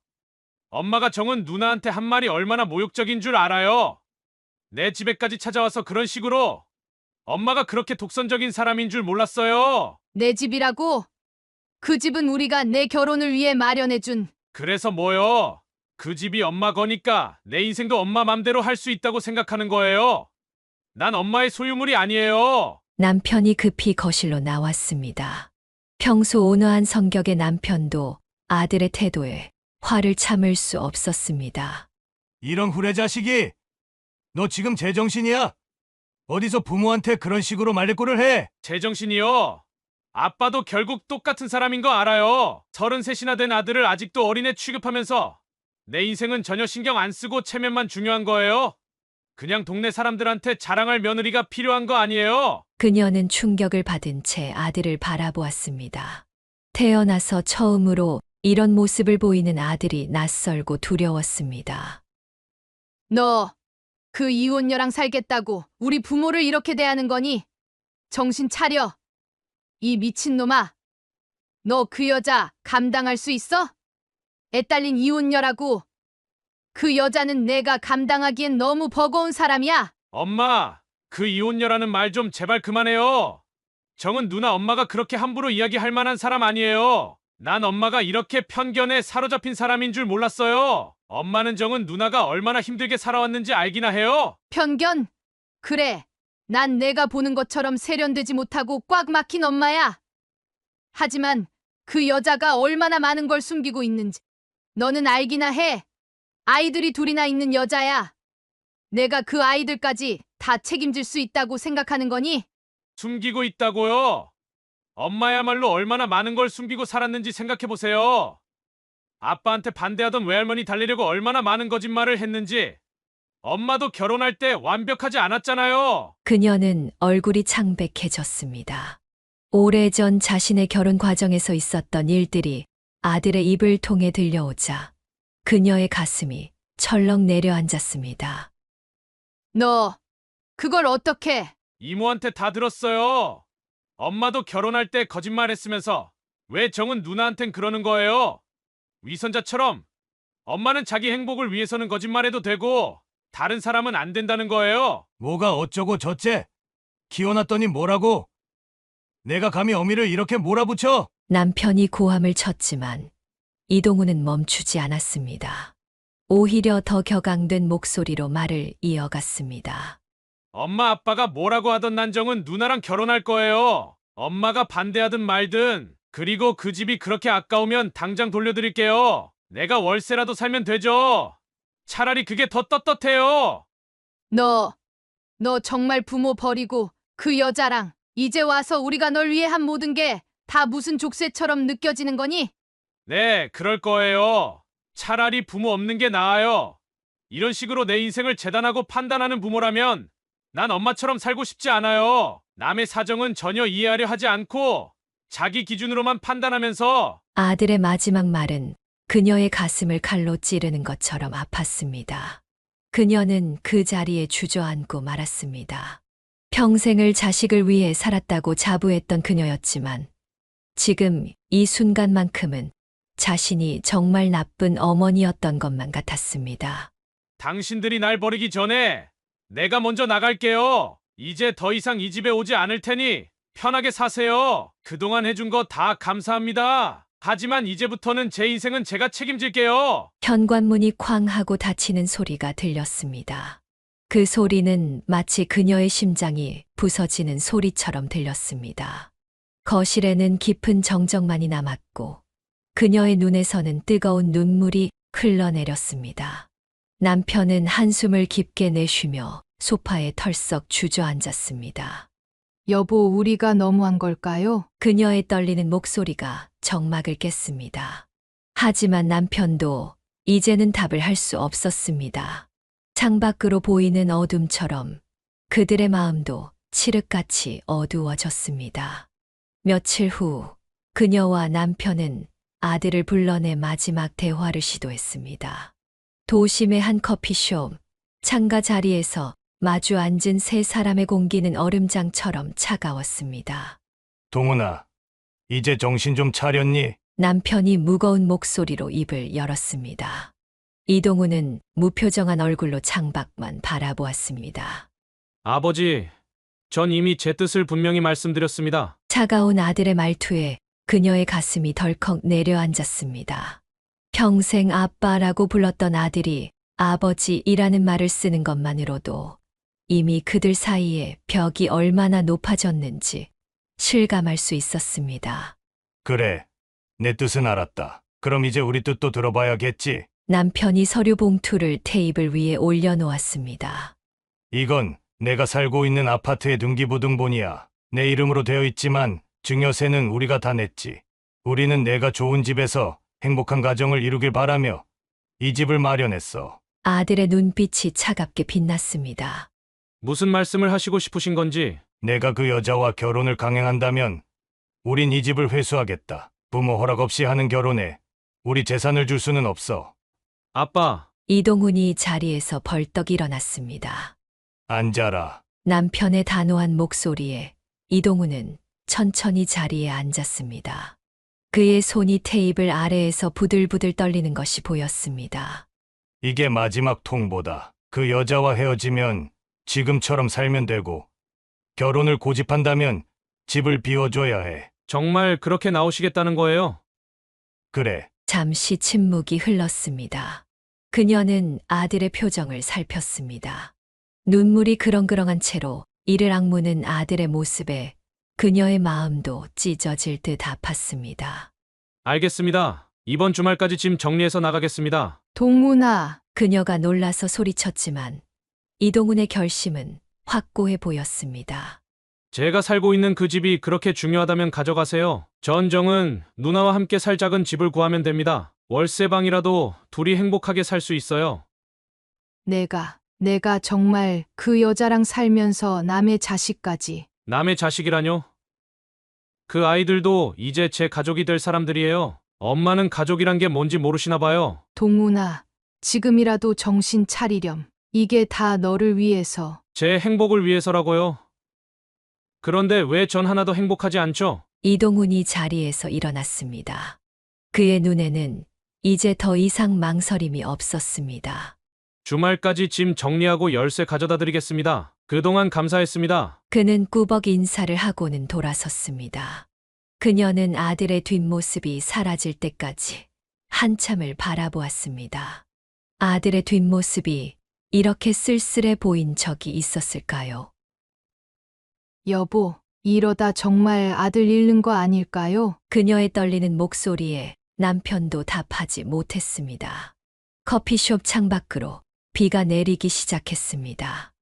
엄마가 정은 누나한테 한 말이 얼마나 모욕적인 줄 알아요? 내 집에까지 찾아와서 그런 식으로. 엄마가 그렇게 독선적인 사람인 줄 몰랐어요. 내 집이라고? 그 집은 우리가 내 결혼을 위해 마련해준. 그래서 뭐요? 그 집이 엄마 거니까 내 인생도 엄마 맘대로 할 수 있다고 생각하는 거예요. 난 엄마의 소유물이 아니에요. 남편이 급히 거실로 나왔습니다. 평소 온화한 성격의 남편도 아들의 태도에 화를 참을 수 없었습니다. 이런 후레자식이! 너 지금 제정신이야? 어디서 부모한테 그런 식으로 말대꾸를 해? 제정신이요. 아빠도 결국 똑같은 사람인 거 알아요. 33이나 된 아들을 아직도 어린애 취급하면서 내 인생은 전혀 신경 안 쓰고 체면만 중요한 거예요. 그냥 동네 사람들한테 자랑할 며느리가 필요한 거 아니에요. 그녀는 충격을 받은 채 아들을 바라보았습니다. 태어나서 처음으로 이런 모습을 보이는 아들이 낯설고 두려웠습니다. 너 그 이혼녀랑 살겠다고 우리 부모를 이렇게 대하는 거니? 정신 차려. 이 미친놈아. 너 그 여자 감당할 수 있어? 애 딸린 이혼녀라고. 그 여자는 내가 감당하기엔 너무 버거운 사람이야. 엄마, 그 이혼녀라는 말 좀 제발 그만해요. 정은 누나 엄마가 그렇게 함부로 이야기할 만한 사람 아니에요. 난 엄마가 이렇게 편견에 사로잡힌 사람인 줄 몰랐어요. 엄마는 정은 누나가 얼마나 힘들게 살아왔는지 알기나 해요. 편견? 그래. 난 내가 보는 것처럼 세련되지 못하고 꽉 막힌 엄마야. 하지만 그 여자가 얼마나 많은 걸 숨기고 있는지 너는 알기나 해. 아이들이 둘이나 있는 여자야. 내가 그 아이들까지 다 책임질 수 있다고 생각하는 거니? 숨기고 있다고요? 엄마야말로 얼마나 많은 걸 숨기고 살았는지 생각해보세요. 아빠한테 반대하던 외할머니 달래려고 얼마나 많은 거짓말을 했는지. 엄마도 결혼할 때 완벽하지 않았잖아요. 그녀는 얼굴이 창백해졌습니다. 오래전 자신의 결혼 과정에서 있었던 일들이 아들의 입을 통해 들려오자 그녀의 가슴이 철렁 내려앉았습니다. 너 그걸 어떻게? 이모한테 다 들었어요. 엄마도 결혼할 때 거짓말했으면서 왜 정은 누나한텐 그러는 거예요? 위선자처럼 엄마는 자기 행복을 위해서는 거짓말해도 되고 다른 사람은 안 된다는 거예요. 뭐가 어쩌고 저째? 키워놨더니 뭐라고? 내가 감히 어미를 이렇게 몰아붙여? 남편이 고함을 쳤지만 이동우는 멈추지 않았습니다. 오히려 더 격앙된 목소리로 말을 이어갔습니다. 엄마 아빠가 뭐라고 하던 난 정은 누나랑 결혼할 거예요. 엄마가 반대하든 말든. 그리고 그 집이 그렇게 아까우면 당장 돌려드릴게요. 내가 월세라도 살면 되죠. 차라리 그게 더 떳떳해요. 너 정말 부모 버리고 그 여자랑 이제 와서 우리가 널 위해 한 모든 게 다 무슨 족쇄처럼 느껴지는 거니? 네, 그럴 거예요. 차라리 부모 없는 게 나아요. 이런 식으로 내 인생을 재단하고 판단하는 부모라면 난 엄마처럼 살고 싶지 않아요. 남의 사정은 전혀 이해하려 하지 않고 자기 기준으로만 판단하면서. 아들의 마지막 말은 그녀의 가슴을 칼로 찌르는 것처럼 아팠습니다. 그녀는 그 자리에 주저앉고 말았습니다. 평생을 자식을 위해 살았다고 자부했던 그녀였지만 지금 이 순간만큼은 자신이 정말 나쁜 어머니였던 것만 같았습니다. 당신들이 날 버리기 전에 내가 먼저 나갈게요. 이제 더 이상 이 집에 오지 않을 테니 편하게 사세요. 그동안 해준 거 다 감사합니다. 하지만 이제부터는 제 인생은 제가 책임질게요. 현관문이 쾅 하고 닫히는 소리가 들렸습니다. 그 소리는 마치 그녀의 심장이 부서지는 소리처럼 들렸습니다. 거실에는 깊은 정적만이 남았고 그녀의 눈에서는 뜨거운 눈물이 흘러내렸습니다. 남편은 한숨을 깊게 내쉬며 소파에 털썩 주저앉았습니다. 여보, 우리가 너무한 걸까요? 그녀의 떨리는 목소리가 정막을 깼습니다. 하지만 남편도 이제는 답을 할 수 없었습니다. 창밖으로 보이는 어둠처럼 그들의 마음도 칠흑같이 어두워졌습니다. 며칠 후 그녀와 남편은 아들을 불러내 마지막 대화를 시도했습니다. 도심의 한 커피숍, 창가 자리에서 마주 앉은 세 사람의 공기는 얼음장처럼 차가웠습니다. 동훈아, 이제 정신 좀 차렸니? 남편이 무거운 목소리로 입을 열었습니다. 이동우는 무표정한 얼굴로 창밖만 바라보았습니다. 아버지, 전 이미 제 뜻을 분명히 말씀드렸습니다. 차가운 아들의 말투에 그녀의 가슴이 덜컥 내려앉았습니다. 평생 아빠라고 불렀던 아들이 아버지이라는 말을 쓰는 것만으로도 이미 그들 사이에 벽이 얼마나 높아졌는지 실감할 수 있었습니다. 그래, 내 뜻은 알았다. 그럼 이제 우리 뜻도 들어봐야겠지. 남편이 서류 봉투를 테이블 위에 올려놓았습니다. 이건 내가 살고 있는 아파트의 등기부등본이야. 내 이름으로 되어 있지만 증여세는 우리가 다 냈지. 우리는 내가 좋은 집에서 행복한 가정을 이루길 바라며 이 집을 마련했어. 아들의 눈빛이 차갑게 빛났습니다. 무슨 말씀을 하시고 싶으신 건지. 내가 그 여자와 결혼을 강행한다면 우린 이 집을 회수하겠다. 부모 허락 없이 하는 결혼에 우리 재산을 줄 수는 없어. 아빠, 이동훈이 자리에서 벌떡 일어났습니다. 앉아라. 남편의 단호한 목소리에 이동훈은 천천히 자리에 앉았습니다. 그의 손이 테이블 아래에서 부들부들 떨리는 것이 보였습니다. 이게 마지막 통보다. 그 여자와 헤어지면 지금처럼 살면 되고, 결혼을 고집한다면 집을 비워줘야 해. 정말 그렇게 나오시겠다는 거예요? 그래. 잠시 침묵이 흘렀습니다. 그녀는 아들의 표정을 살폈습니다. 눈물이 그렁그렁한 채로 이를 악무는 아들의 모습에 그녀의 마음도 찢어질 듯 아팠습니다. 알겠습니다. 이번 주말까지 짐 정리해서 나가겠습니다. 동문아, 그녀가 놀라서 소리쳤지만 이동훈의 결심은 확고해 보였습니다. 제가 살고 있는 그 집이 그렇게 중요하다면 가져가세요. 전정은 누나와 함께 살 작은 집을 구하면 됩니다. 월세방이라도 둘이 행복하게 살 수 있어요. 내가 정말 그 여자랑 살면서 남의 자식까지. 남의 자식이라뇨? 그 아이들도 이제 제 가족이 될 사람들이에요. 엄마는 가족이란 게 뭔지 모르시나 봐요. 동문아, 지금이라도 정신 차리렴. 이게 다 너를 위해서. 제 행복을 위해서라고요. 그런데 왜 전 하나도 행복하지 않죠? 이동훈이 자리에서 일어났습니다. 그의 눈에는 이제 더 이상 망설임이 없었습니다. 주말까지 짐 정리하고 열쇠 가져다 드리겠습니다. 그동안 감사했습니다. 그는 꾸벅 인사를 하고는 돌아섰습니다. 그녀는 아들의 뒷모습이 사라질 때까지 한참을 바라보았습니다. 아들의 뒷모습이 이렇게 쓸쓸해 보인 적이 있었을까요? 여보, 이러다 정말 아들 잃는 거 아닐까요? 그녀의 떨리는 목소리에 남편도 답하지 못했습니다. 커피숍 창밖으로 비가 내리기 시작했습니다.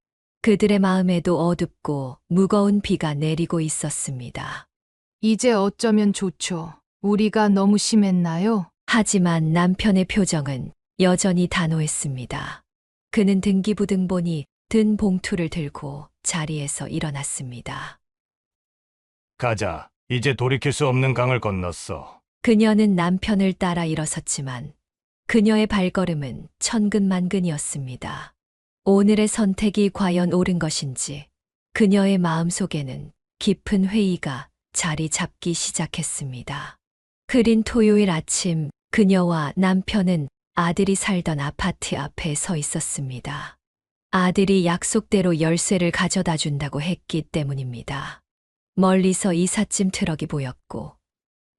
그들의 마음에도 어둡고 무거운 비가 내리고 있었습니다. 이제 어쩌면 좋죠. 우리가 너무 심했나요? 하지만 남편의 표정은 여전히 단호했습니다. 그는 등기부등본이 든 봉투를 들고 자리에서 일어났습니다. 가자. 이제 돌이킬 수 없는 강을 건넜어. 그녀는 남편을 따라 일어섰지만 그녀의 발걸음은 천근만근이었습니다. 오늘의 선택이 과연 옳은 것인지 그녀의 마음속에는 깊은 회의가 자리 잡기 시작했습니다. 흐린 토요일 아침 그녀와 남편은 아들이 살던 아파트 앞에 서 있었습니다. 아들이 약속대로 열쇠를 가져다 준다고 했기 때문입니다. 멀리서 이삿짐 트럭이 보였고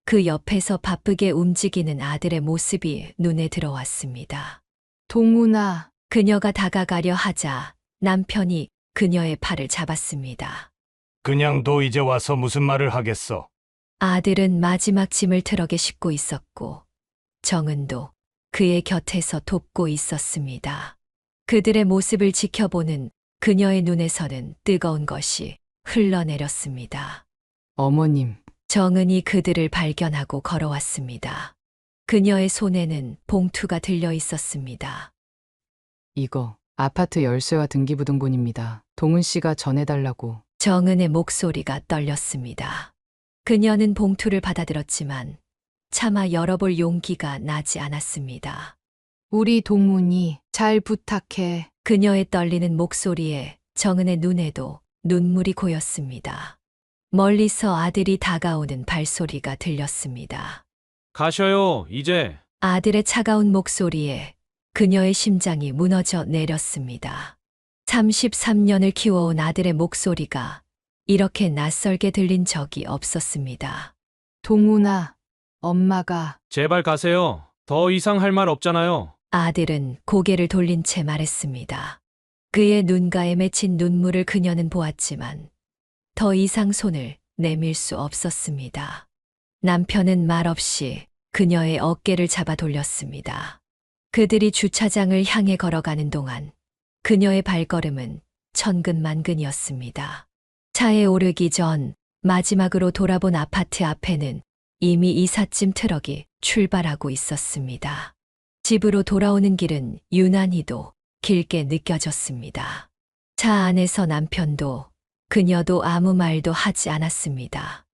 그 옆에서 바쁘게 움직이는 아들의 모습이 눈에 들어왔습니다. 동문아, 그녀가 다가가려 하자 남편이 그녀의 팔을 잡았습니다. 그냥 너 이제 와서 무슨 말을 하겠어. 아들은 마지막 짐을 트럭에 싣고 있었고 정은도 그의 곁에서 돕고 있었습니다. 그들의 모습을 지켜보는 그녀의 눈에서는 뜨거운 것이 흘러내렸습니다. 어머님, 정은이 그들을 발견하고 걸어왔습니다. 그녀의 손에는 봉투가 들려 있었습니다. 이거 아파트 열쇠와 등기부등본입니다. 동은 씨가 전해달라고. 정은의 목소리가 떨렸습니다. 그녀는 봉투를 받아들었지만 차마 열어볼 용기가 나지 않았습니다. 우리 동문이 잘 부탁해. 그녀의 떨리는 목소리에 정은의 눈에도 눈물이 고였습니다. 멀리서 아들이 다가오는 발소리가 들렸습니다. 가셔요, 이제. 아들의 차가운 목소리에 그녀의 심장이 무너져 내렸습니다. 33년을 키워온 아들의 목소리가 이렇게 낯설게 들린 적이 없었습니다. 동문아, 엄마가. 제발 가세요. 더 이상 할 말 없잖아요. 아들은 고개를 돌린 채 말했습니다. 그의 눈가에 맺힌 눈물을 그녀는 보았지만 더 이상 손을 내밀 수 없었습니다. 남편은 말없이 그녀의 어깨를 잡아 돌렸습니다. 그들이 주차장을 향해 걸어가는 동안 그녀의 발걸음은 천근만근이었습니다. 차에 오르기 전 마지막으로 돌아본 아파트 앞에는 이미 이삿짐 트럭이 출발하고 있었습니다. 집으로 돌아오는 길은 유난히도 길게 느껴졌습니다. 차 안에서 남편도 그녀도 아무 말도 하지 않았습니다.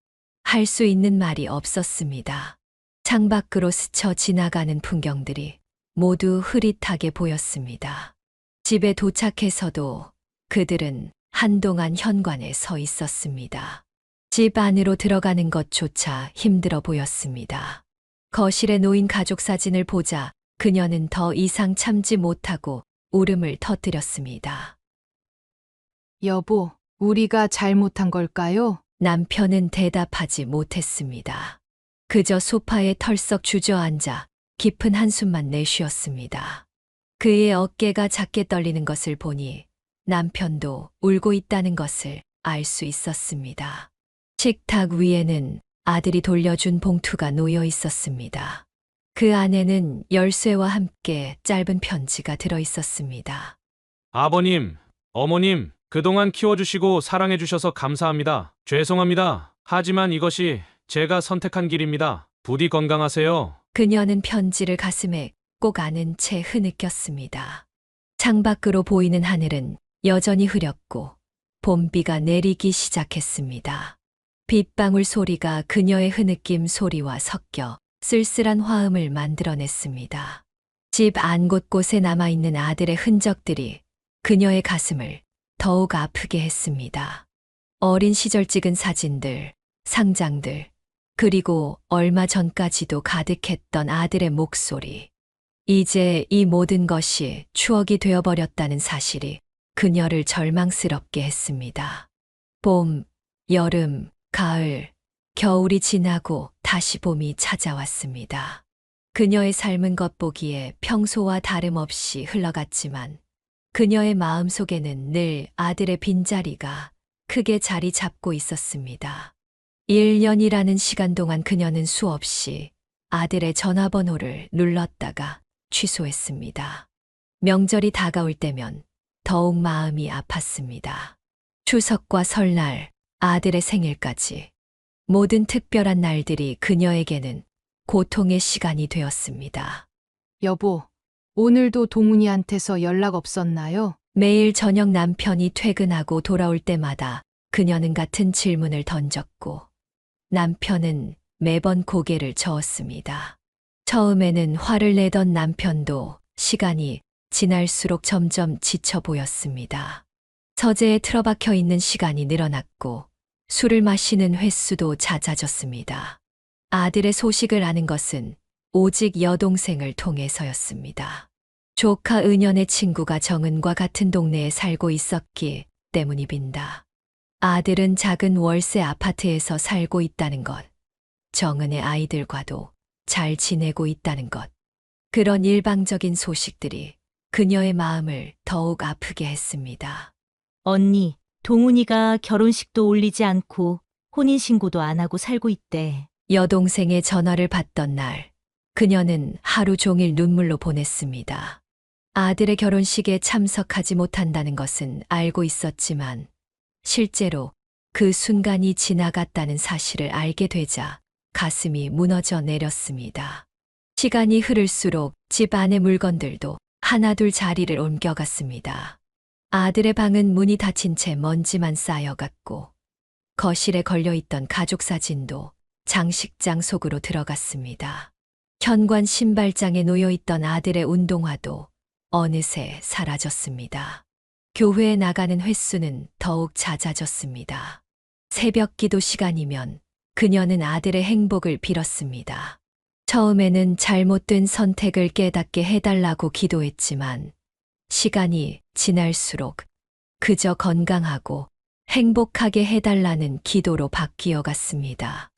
할 수 있는 말이 없었습니다. 창밖으로 스쳐 지나가는 풍경들이 모두 흐릿하게 보였습니다. 집에 도착해서도 그들은 한동안 현관에 서 있었습니다. 집 안으로 들어가는 것조차 힘들어 보였습니다. 거실에 놓인 가족 사진을 보자 그녀는 더 이상 참지 못하고 울음을 터뜨렸습니다. 여보, 우리가 잘못한 걸까요? 남편은 대답하지 못했습니다. 그저 소파에 털썩 주저앉아 깊은 한숨만 내쉬었습니다. 그의 어깨가 작게 떨리는 것을 보니 남편도 울고 있다는 것을 알 수 있었습니다. 식탁 위에는 아들이 돌려준 봉투가 놓여 있었습니다. 그 안에는 열쇠와 함께 짧은 편지가 들어 있었습니다. 아버님, 어머님, 그동안 키워주시고 사랑해주셔서 감사합니다. 죄송합니다. 하지만 이것이 제가 선택한 길입니다. 부디 건강하세요. 그녀는 편지를 가슴에 꼭 안은 채 흐느꼈습니다. 창밖으로 보이는 하늘은 여전히 흐렸고 봄비가 내리기 시작했습니다. 빗방울 소리가 그녀의 흐느낌 소리와 섞여 쓸쓸한 화음을 만들어냈습니다. 집 안 곳곳에 남아있는 아들의 흔적들이 그녀의 가슴을 더욱 아프게 했습니다. 어린 시절 찍은 사진들, 상장들, 그리고 얼마 전까지도 가득했던 아들의 목소리. 이제 이 모든 것이 추억이 되어버렸다는 사실이 그녀를 절망스럽게 했습니다. 봄, 여름, 가을, 겨울이 지나고 다시 봄이 찾아왔습니다. 그녀의 삶은 겉보기에 평소와 다름없이 흘러갔지만 그녀의 마음속에는 늘 아들의 빈자리가 크게 자리 잡고 있었습니다. 1년이라는 시간 동안 그녀는 수없이 아들의 전화번호를 눌렀다가 취소했습니다. 명절이 다가올 때면 더욱 마음이 아팠습니다. 추석과 설날, 아들의 생일까지 모든 특별한 날들이 그녀에게는 고통의 시간이 되었습니다. 여보, 오늘도 동훈이한테서 연락 없었나요? 매일 저녁 남편이 퇴근하고 돌아올 때마다 그녀는 같은 질문을 던졌고 남편은 매번 고개를 저었습니다. 처음에는 화를 내던 남편도 시간이 지날수록 점점 지쳐 보였습니다. 서재에 틀어박혀 있는 시간이 늘어났고 술을 마시는 횟수도 잦아졌습니다. 아들의 소식을 아는 것은 오직 여동생을 통해서였습니다. 조카 은연의 친구가 정은과 같은 동네에 살고 있었기 때문입니다. 아들은 작은 월세 아파트에서 살고 있다는 것, 정은의 아이들과도 잘 지내고 있다는 것, 그런 일방적인 소식들이 그녀의 마음을 더욱 아프게 했습니다. 언니, 동훈이가 결혼식도 올리지 않고 혼인신고도 안 하고 살고 있대. 여동생의 전화를 받던 날, 그녀는 하루 종일 눈물로 보냈습니다. 아들의 결혼식에 참석하지 못한다는 것은 알고 있었지만 실제로 그 순간이 지나갔다는 사실을 알게 되자 가슴이 무너져 내렸습니다. 시간이 흐를수록 집 안의 물건들도 하나둘 자리를 옮겨갔습니다. 아들의 방은 문이 닫힌 채 먼지만 쌓여갔고 거실에 걸려있던 가족 사진도 장식장 속으로 들어갔습니다. 현관 신발장에 놓여있던 아들의 운동화도 어느새 사라졌습니다. 교회에 나가는 횟수는 더욱 잦아졌습니다. 새벽 기도 시간이면 그녀는 아들의 행복을 빌었습니다. 처음에는 잘못된 선택을 깨닫게 해달라고 기도했지만 시간이 지날수록 그저 건강하고 행복하게 해달라는 기도로 바뀌어 갔습니다.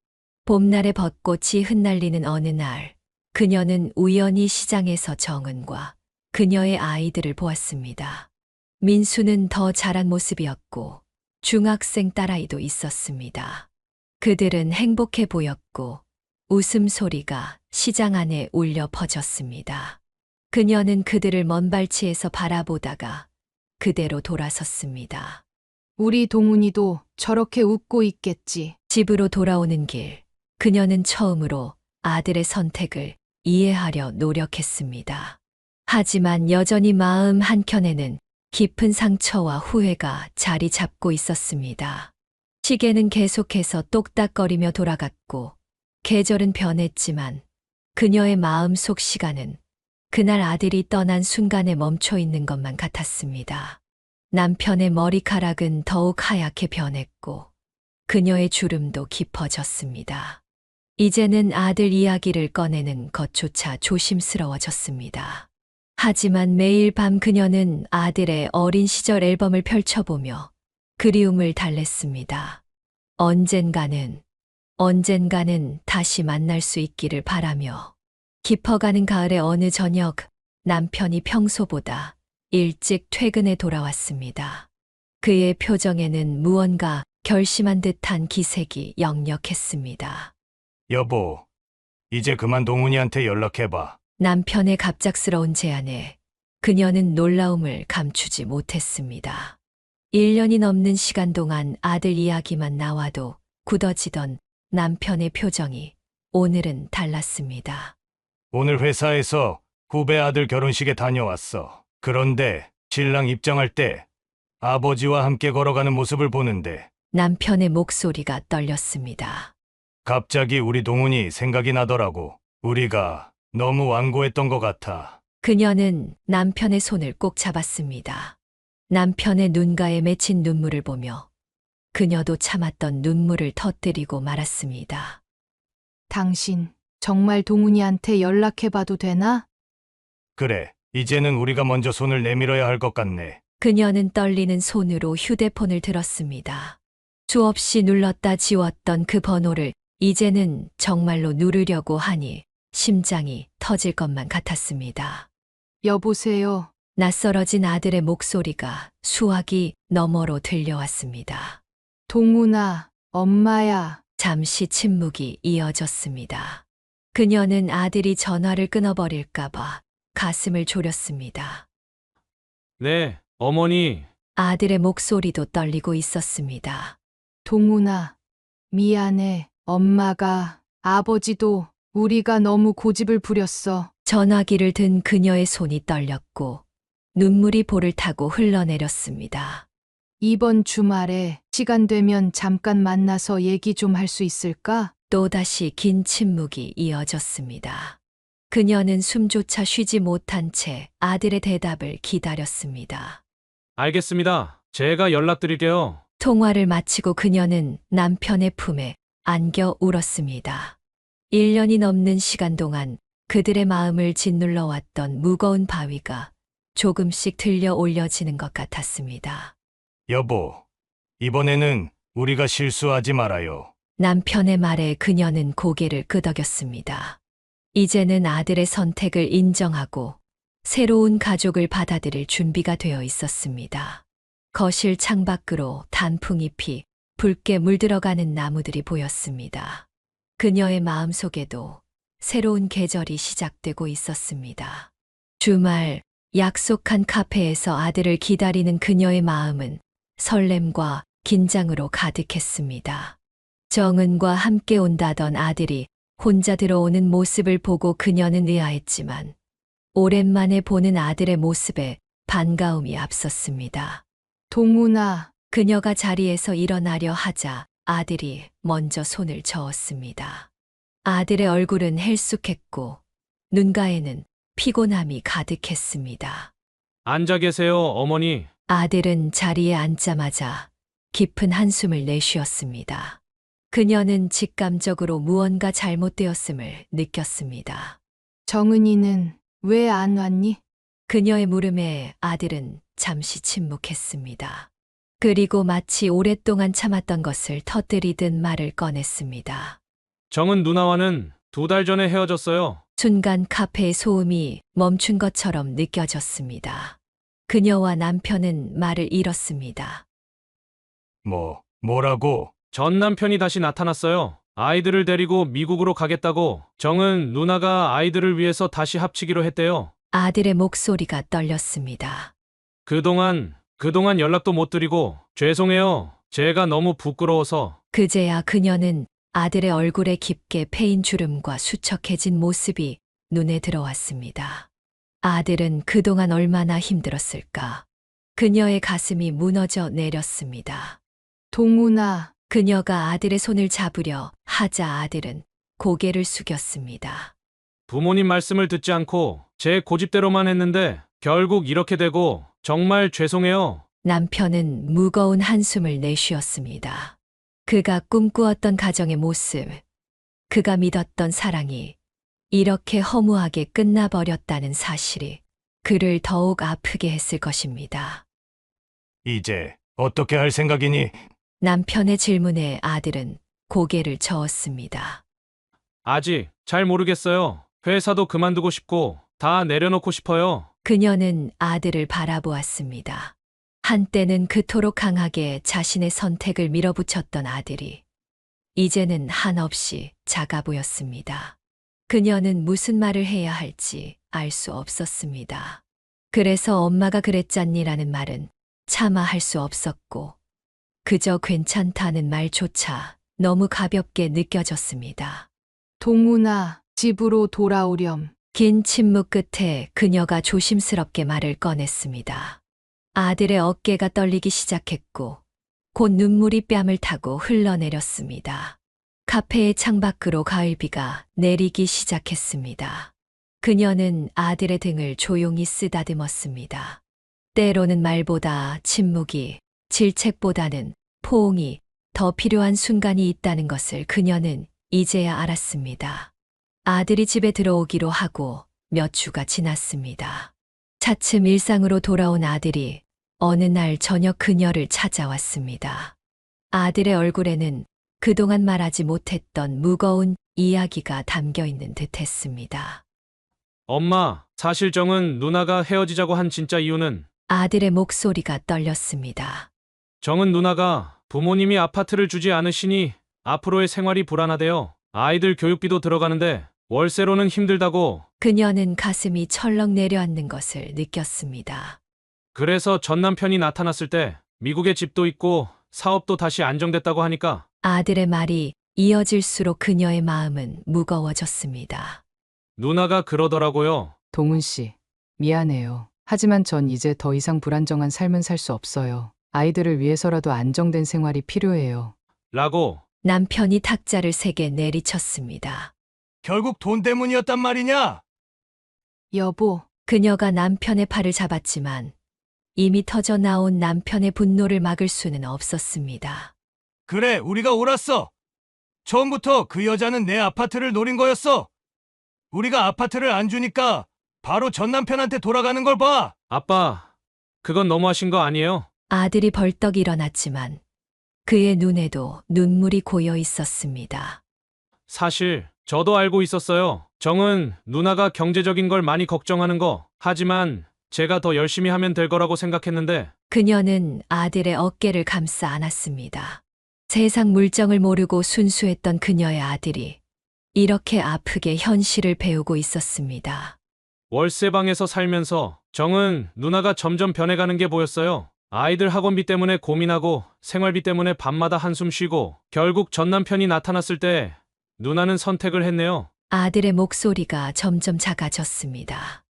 봄날의 벚꽃이 흩날리는 어느 날, 그녀는 우연히 시장에서 정은과 그녀의 아이들을 보았습니다. 민수는 더 자란 모습이었고 중학생 딸아이도 있었습니다. 그들은 행복해 보였고 웃음소리가 시장 안에 울려 퍼졌습니다. 그녀는 그들을 먼 발치에서 바라보다가 그대로 돌아섰습니다. 우리 동훈이도 저렇게 웃고 있겠지. 집으로 돌아오는 길, 그녀는 처음으로 아들의 선택을 이해하려 노력했습니다. 하지만 여전히 마음 한켠에는 깊은 상처와 후회가 자리 잡고 있었습니다. 시계는 계속해서 똑딱거리며 돌아갔고 계절은 변했지만 그녀의 마음 속 시간은 그날 아들이 떠난 순간에 멈춰 있는 것만 같았습니다. 남편의 머리카락은 더욱 하얗게 변했고 그녀의 주름도 깊어졌습니다. 이제는 아들 이야기를 꺼내는 것조차 조심스러워졌습니다. 하지만 매일 밤 그녀는 아들의 어린 시절 앨범을 펼쳐보며 그리움을 달랬습니다. 언젠가는 다시 만날 수 있기를 바라며. 깊어가는 가을의 어느 저녁, 남편이 평소보다 일찍 퇴근해 돌아왔습니다. 그의 표정에는 무언가 결심한 듯한 기색이 역력했습니다. 여보, 이제 그만 동훈이한테 연락해봐. 남편의 갑작스러운 제안에 그녀는 놀라움을 감추지 못했습니다. 1년이 넘는 시간 동안 아들 이야기만 나와도 굳어지던 남편의 표정이 오늘은 달랐습니다. 오늘 회사에서 후배 아들 결혼식에 다녀왔어. 그런데 신랑 입장할 때 아버지와 함께 걸어가는 모습을 보는데 남편의 목소리가 떨렸습니다. 갑자기 우리 동훈이 생각이 나더라고. 우리가 너무 완고했던 것 같아. 그녀는 남편의 손을 꼭 잡았습니다. 남편의 눈가에 맺힌 눈물을 보며 그녀도 참았던 눈물을 터뜨리고 말았습니다. 당신 정말 동훈이한테 연락해봐도 되나? 그래, 이제는 우리가 먼저 손을 내밀어야 할 것 같네. 그녀는 떨리는 손으로 휴대폰을 들었습니다. 수없이 눌렀다 지웠던 그 번호를 이제는 정말로 누르려고 하니 심장이 터질 것만 같았습니다. 여보세요. 낯설어진 아들의 목소리가 수화기 너머로 들려왔습니다. 동훈아, 엄마야. 잠시 침묵이 이어졌습니다. 그녀는 아들이 전화를 끊어버릴까봐 가슴을 졸였습니다. 네, 어머니. 아들의 목소리도 떨리고 있었습니다. 동훈아, 미안해. 엄마가, 아버지도 우리가 너무 고집을 부렸어. 전화기를 든 그녀의 손이 떨렸고 눈물이 볼을 타고 흘러내렸습니다. 이번 주말에 시간 되면 잠깐 만나서 얘기 좀 할 수 있을까? 또다시 긴 침묵이 이어졌습니다. 그녀는 숨조차 쉬지 못한 채 아들의 대답을 기다렸습니다. 알겠습니다. 제가 연락드릴게요. 통화를 마치고 그녀는 남편의 품에 안겨 울었습니다. 1년이 넘는 시간 동안 그들의 마음을 짓눌러 왔던 무거운 바위가 조금씩 들려 올려지는 것 같았습니다. 여보, 이번에는 우리가 실수하지 말아요. 남편의 말에 그녀는 고개를 끄덕였습니다. 이제는 아들의 선택을 인정하고 새로운 가족을 받아들일 준비가 되어 있었습니다. 거실 창밖으로 단풍잎이 붉게 물들어가는 나무들이 보였습니다. 그녀의 마음속에도 새로운 계절이 시작되고 있었습니다. 주말 약속한 카페에서 아들을 기다리는 그녀의 마음은 설렘과 긴장으로 가득했습니다. 정은과 함께 온다던 아들이 혼자 들어오는 모습을 보고 그녀는 의아했지만 오랜만에 보는 아들의 모습에 반가움이 앞섰습니다. 동훈아, 그녀가 자리에서 일어나려 하자 아들이 먼저 손을 저었습니다. 아들의 얼굴은 헬쑥했고 눈가에는 피곤함이 가득했습니다. 앉아 계세요, 어머니. 아들은 자리에 앉자마자 깊은 한숨을 내쉬었습니다. 그녀는 직감적으로 무언가 잘못되었음을 느꼈습니다. 정은이는 왜 안 왔니? 그녀의 물음에 아들은 잠시 침묵했습니다. 그리고 마치 오랫동안 참았던 것을 터뜨리듯 말을 꺼냈습니다. 정은 누나와는 2달 전에 헤어졌어요. 순간 카페의 소음이 멈춘 것처럼 느껴졌습니다. 그녀와 남편은 말을 잃었습니다. 뭐라고? 전 남편이 다시 나타났어요. 아이들을 데리고 미국으로 가겠다고. 정은 누나가 아이들을 위해서 다시 합치기로 했대요. 아들의 목소리가 떨렸습니다. 그동안 연락도 못 드리고 죄송해요. 제가 너무 부끄러워서. 그제야 그녀는 아들의 얼굴에 깊게 패인 주름과 수척해진 모습이 눈에 들어왔습니다. 아들은 그동안 얼마나 힘들었을까. 그녀의 가슴이 무너져 내렸습니다. 동훈아, 그녀가 아들의 손을 잡으려 하자 아들은 고개를 숙였습니다. 부모님 말씀을 듣지 않고 제 고집대로만 했는데 결국 이렇게 되고 정말 죄송해요. 남편은 무거운 한숨을 내쉬었습니다. 그가 꿈꾸었던 가정의 모습, 그가 믿었던 사랑이 이렇게 허무하게 끝나버렸다는 사실이 그를 더욱 아프게 했을 것입니다. 이제 어떻게 할 생각이니? 남편의 질문에 아들은 고개를 저었습니다. 아직 잘 모르겠어요. 회사도 그만두고 싶고 다 내려놓고 싶어요. 그녀는 아들을 바라보았습니다. 한때는 그토록 강하게 자신의 선택을 밀어붙였던 아들이 이제는 한없이 작아 보였습니다. 그녀는 무슨 말을 해야 할지 알 수 없었습니다. 그래서 엄마가 그랬잖니라는 말은 차마 할 수 없었고 그저 괜찮다는 말조차 너무 가볍게 느껴졌습니다. 동훈아, 집으로 돌아오렴. 긴 침묵 끝에 그녀가 조심스럽게 말을 꺼냈습니다. 아들의 어깨가 떨리기 시작했고 곧 눈물이 뺨을 타고 흘러내렸습니다. 카페의 창밖으로 가을비가 내리기 시작했습니다. 그녀는 아들의 등을 조용히 쓰다듬었습니다. 때로는 말보다 침묵이, 질책보다는 포옹이 더 필요한 순간이 있다는 것을 그녀는 이제야 알았습니다. 아들이 집에 들어오기로 하고 몇 주가 지났습니다. 차츰 일상으로 돌아온 아들이 어느 날 저녁 그녀를 찾아왔습니다. 아들의 얼굴에는 그동안 말하지 못했던 무거운 이야기가 담겨 있는 듯 했습니다. 엄마, 사실 정은 누나가 헤어지자고 한 진짜 이유는 아들의 목소리가 떨렸습니다. 정은 누나가 부모님이 아파트를 주지 않으시니 앞으로의 생활이 불안하대요. 아이들 교육비도 들어가는데 월세로는 힘들다고. 그녀는 가슴이 철렁 내려앉는 것을 느꼈습니다. 그래서 전 남편이 나타났을 때 미국에 집도 있고 사업도 다시 안정됐다고 하니까 아들의 말이 이어질수록 그녀의 마음은 무거워졌습니다. 누나가 그러더라고요. 동훈 씨, 미안해요. 하지만 전 이제 더 이상 불안정한 삶은 살 수 없어요. 아이들을 위해서라도 안정된 생활이 필요해요. 라고. 남편이 탁자를 세게 내리쳤습니다. 결국 돈 때문이었단 말이냐? 여보, 그녀가 남편의 팔을 잡았지만 이미 터져 나온 남편의 분노를 막을 수는 없었습니다. 그래, 우리가 옳았어. 처음부터 그 여자는 내 아파트를 노린 거였어. 우리가 아파트를 안 주니까 바로 전 남편한테 돌아가는 걸 봐. 아빠, 그건 너무하신 거 아니에요? 아들이 벌떡 일어났지만 그의 눈에도 눈물이 고여 있었습니다. 사실 저도 알고 있었어요. 정은 누나가 경제적인 걸 많이 걱정하는 거. 하지만 제가 더 열심히 하면 될 거라고 생각했는데 그녀는 아들의 어깨를 감싸 안았습니다. 세상 물정을 모르고 순수했던 그녀의 아들이 이렇게 아프게 현실을 배우고 있었습니다. 월세방에서 살면서 정은 누나가 점점 변해가는 게 보였어요. 아이들 학원비 때문에 고민하고 생활비 때문에 밤마다 한숨 쉬고 결국 전 남편이 나타났을 때 누나는 선택을 했네요. 아들의 목소리가 점점 작아졌습니다.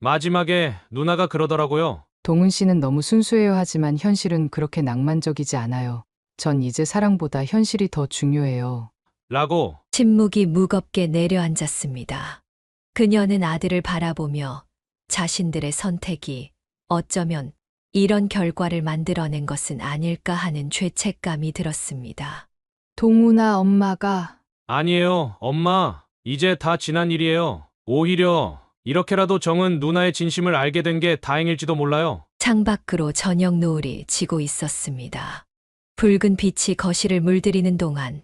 마지막에 누나가 그러더라고요. 동훈 씨는 너무 순수해요. 하지만 현실은 그렇게 낭만적이지 않아요. 전 이제 사랑보다 현실이 더 중요해요. 라고. 침묵이 무겁게 내려앉았습니다. 그녀는 아들을 바라보며 자신들의 선택이 어쩌면 이런 결과를 만들어낸 것은 아닐까 하는 죄책감이 들었습니다. 동훈아, 엄마가 아니에요, 엄마. 이제 다 지난 일이에요. 오히려 이렇게라도 정은 누나의 진심을 알게 된 게 다행일지도 몰라요. 창밖으로 저녁 노을이 지고 있었습니다. 붉은 빛이 거실을 물들이는 동안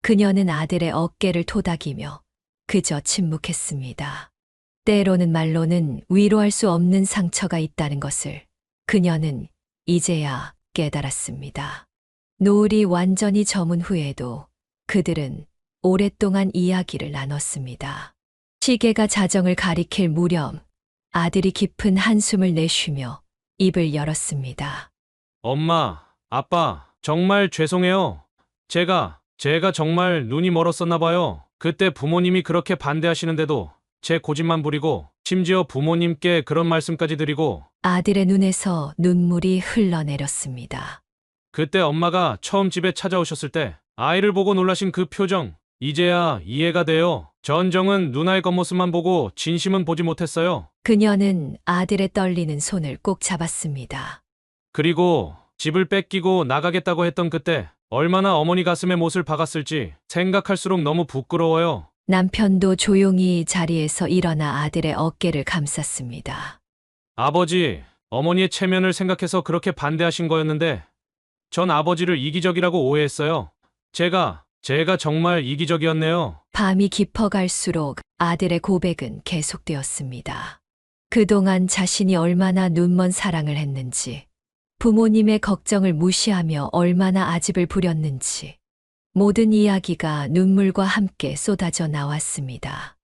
그녀는 아들의 어깨를 토닥이며 그저 침묵했습니다. 때로는 말로는 위로할 수 없는 상처가 있다는 것을 그녀는 이제야 깨달았습니다. 노을이 완전히 저문 후에도 그들은 오랫동안 이야기를 나눴습니다. 시계가 자정을 가리킬 무렵 아들이 깊은 한숨을 내쉬며 입을 열었습니다. 엄마, 아빠, 정말 죄송해요. 제가 정말 눈이 멀었었나 봐요. 그때 부모님이 그렇게 반대하시는데도 제 고집만 부리고 심지어 부모님께 그런 말씀까지 드리고 아들의 눈에서 눈물이 흘러내렸습니다. 그때 엄마가 처음 집에 찾아오셨을 때 아이를 보고 놀라신 그 표정 이제야 이해가 돼요. 전정은 누나의 겉모습만 보고 진심은 보지 못했어요. 그녀는 아들의 떨리는 손을 꼭 잡았습니다. 그리고 집을 뺏기고 나가겠다고 했던 그때 얼마나 어머니 가슴에 못을 박았을지 생각할수록 너무 부끄러워요. 남편도 조용히 자리에서 일어나 아들의 어깨를 감쌌습니다. 아버지, 어머니의 체면을 생각해서 그렇게 반대하신 거였는데 전 아버지를 이기적이라고 오해했어요. 제가 정말 이기적이었네요. 밤이 깊어갈수록 아들의 고백은 계속되었습니다. 그동안 자신이 얼마나 눈먼 사랑을 했는지, 부모님의 걱정을 무시하며 얼마나 아집을 부렸는지, 모든 이야기가 눈물과 함께 쏟아져 나왔습니다.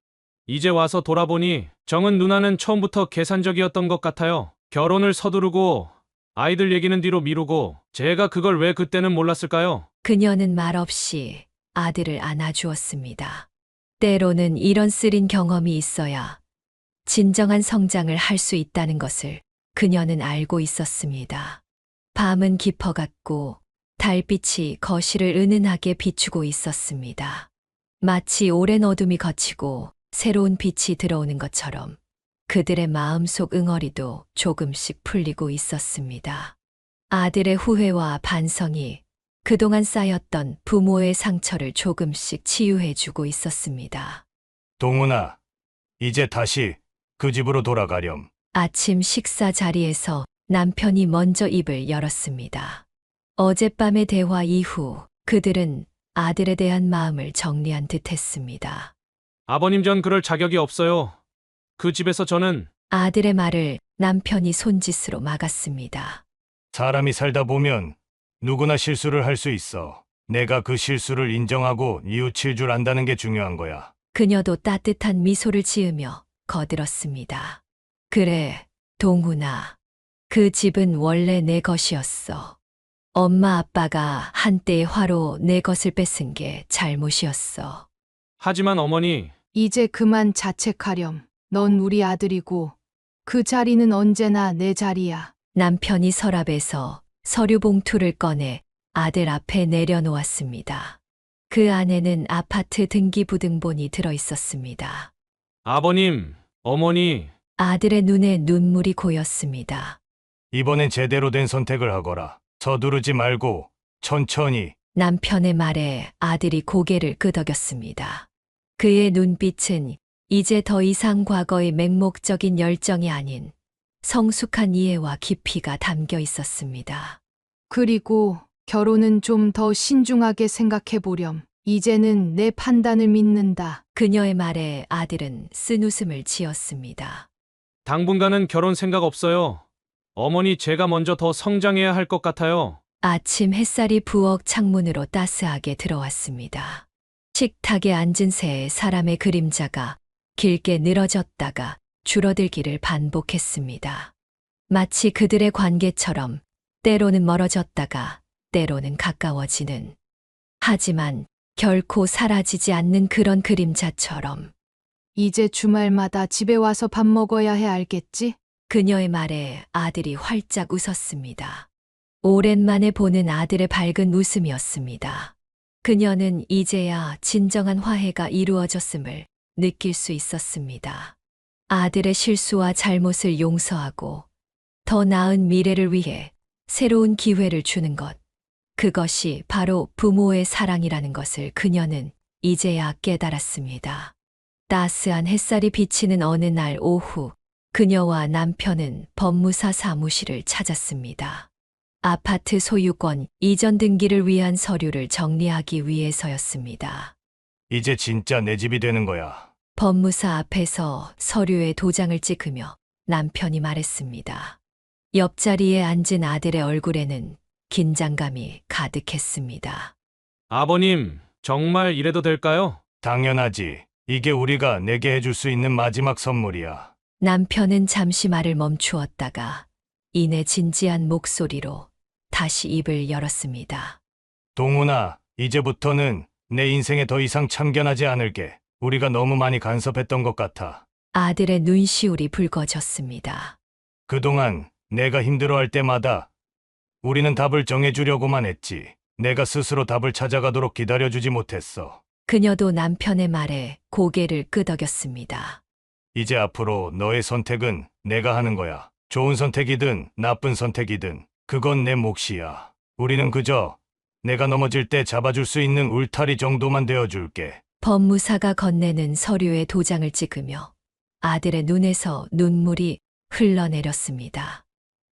이제 와서 돌아보니 정은 누나는 처음부터 계산적이었던 것 같아요. 결혼을 서두르고 아이들 얘기는 뒤로 미루고 제가 그걸 왜 그때는 몰랐을까요? 그녀는 말없이 아들을 안아주었습니다. 때로는 이런 쓰린 경험이 있어야 진정한 성장을 할 수 있다는 것을 그녀는 알고 있었습니다. 밤은 깊어갔고 달빛이 거실을 은은하게 비추고 있었습니다. 마치 오랜 어둠이 걷히고 새로운 빛이 들어오는 것처럼 그들의 마음속 응어리도 조금씩 풀리고 있었습니다. 아들의 후회와 반성이 그동안 쌓였던 부모의 상처를 조금씩 치유해주고 있었습니다. 동훈아, 이제 다시 그 집으로 돌아가렴. 아침 식사 자리에서 남편이 먼저 입을 열었습니다. 어젯밤의 대화 이후 그들은 아들에 대한 마음을 정리한 듯 했습니다. 아버님, 전 그럴 자격이 없어요. 그 집에서 저는 아들의 말을 남편이 손짓으로 막았습니다. 사람이 살다 보면 누구나 실수를 할 수 있어. 내가 그 실수를 인정하고 뉘우칠 줄 안다는 게 중요한 거야. 그녀도 따뜻한 미소를 지으며 거들었습니다. 그래, 동훈아. 그 집은 원래 내 것이었어. 엄마 아빠가 한때의 화로 내 것을 뺏은 게 잘못이었어. 하지만 어머니, 이제 그만 자책하렴. 넌 우리 아들이고 그 자리는 언제나 내 자리야. 남편이 서랍에서 서류 봉투를 꺼내 아들 앞에 내려놓았습니다. 그 안에는 아파트 등기부등본이 들어 있었습니다. 아버님, 어머니, 아들의 눈에 눈물이 고였습니다. 이번엔 제대로 된 선택을 하거라. 서두르지 말고 천천히. 남편의 말에 아들이 고개를 끄덕였습니다. 그의 눈빛은 이제 더 이상 과거의 맹목적인 열정이 아닌 성숙한 이해와 깊이가 담겨 있었습니다. 그리고 결혼은 좀 더 신중하게 생각해 보렴. 이제는 내 판단을 믿는다. 그녀의 말에 아들은 쓴웃음을 지었습니다. 당분간은 결혼 생각 없어요. 어머니, 제가 먼저 더 성장해야 할 것 같아요. 아침 햇살이 부엌 창문으로 따스하게 들어왔습니다. 식탁에 앉은 새 사람의 그림자가 길게 늘어졌다가 줄어들기를 반복했습니다. 마치 그들의 관계처럼 때로는 멀어졌다가 때로는 가까워지는, 하지만 결코 사라지지 않는 그런 그림자처럼. 이제 주말마다 집에 와서 밥 먹어야 해, 알겠지? 그녀의 말에 아들이 활짝 웃었습니다. 오랜만에 보는 아들의 밝은 웃음이었습니다. 그녀는 이제야 진정한 화해가 이루어졌음을 느낄 수 있었습니다. 아들의 실수와 잘못을 용서하고 더 나은 미래를 위해 새로운 기회를 주는 것, 그것이 바로 부모의 사랑이라는 것을 그녀는 이제야 깨달았습니다. 따스한 햇살이 비치는 어느 날 오후, 그녀와 남편은 법무사 사무실을 찾았습니다. 아파트 소유권 이전 등기를 위한 서류를 정리하기 위해서였습니다. 이제 진짜 내 집이 되는 거야. 법무사 앞에서 서류에 도장을 찍으며 남편이 말했습니다. 옆자리에 앉은 아들의 얼굴에는 긴장감이 가득했습니다. 아버님, 정말 이래도 될까요? 당연하지. 이게 우리가 내게 해줄 수 있는 마지막 선물이야. 남편은 잠시 말을 멈추었다가 이내 진지한 목소리로 다시 입을 열었습니다. 동훈아, 이제부터는 내 인생에 더 이상 참견하지 않을게. 우리가 너무 많이 간섭했던 것 같아. 아들의 눈시울이 붉어졌습니다. 그동안 내가 힘들어할 때마다 우리는 답을 정해주려고만 했지. 내가 스스로 답을 찾아가도록 기다려주지 못했어. 그녀도 남편의 말에 고개를 끄덕였습니다. 이제 앞으로 너의 선택은 내가 하는 거야. 좋은 선택이든 나쁜 선택이든 그건 내 몫이야. 우리는 그저 내가 넘어질 때 잡아줄 수 있는 울타리 정도만 되어줄게. 법무사가 건네는 서류에 도장을 찍으며 아들의 눈에서 눈물이 흘러내렸습니다.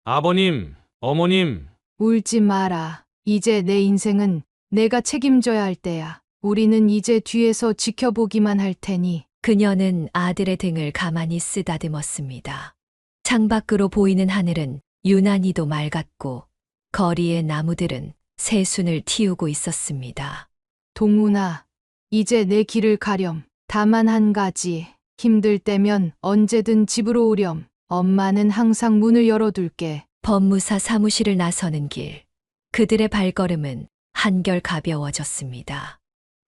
아버님, 어머님, 울지 마라. 이제 내 인생은 내가 책임져야 할 때야. 우리는 이제 뒤에서 지켜보기만 할 테니. 그녀는 아들의 등을 가만히 쓰다듬었습니다. 창밖으로 보이는 하늘은 유난히도 맑았고 거리의 나무들은 새순을 틔우고 있었습니다. 동훈아, 이제 내 길을 가렴. 다만 한 가지, 힘들 때면 언제든 집으로 오렴. 엄마는 항상 문을 열어둘게. 법무사 사무실을 나서는 길. 그들의 발걸음은 한결 가벼워졌습니다.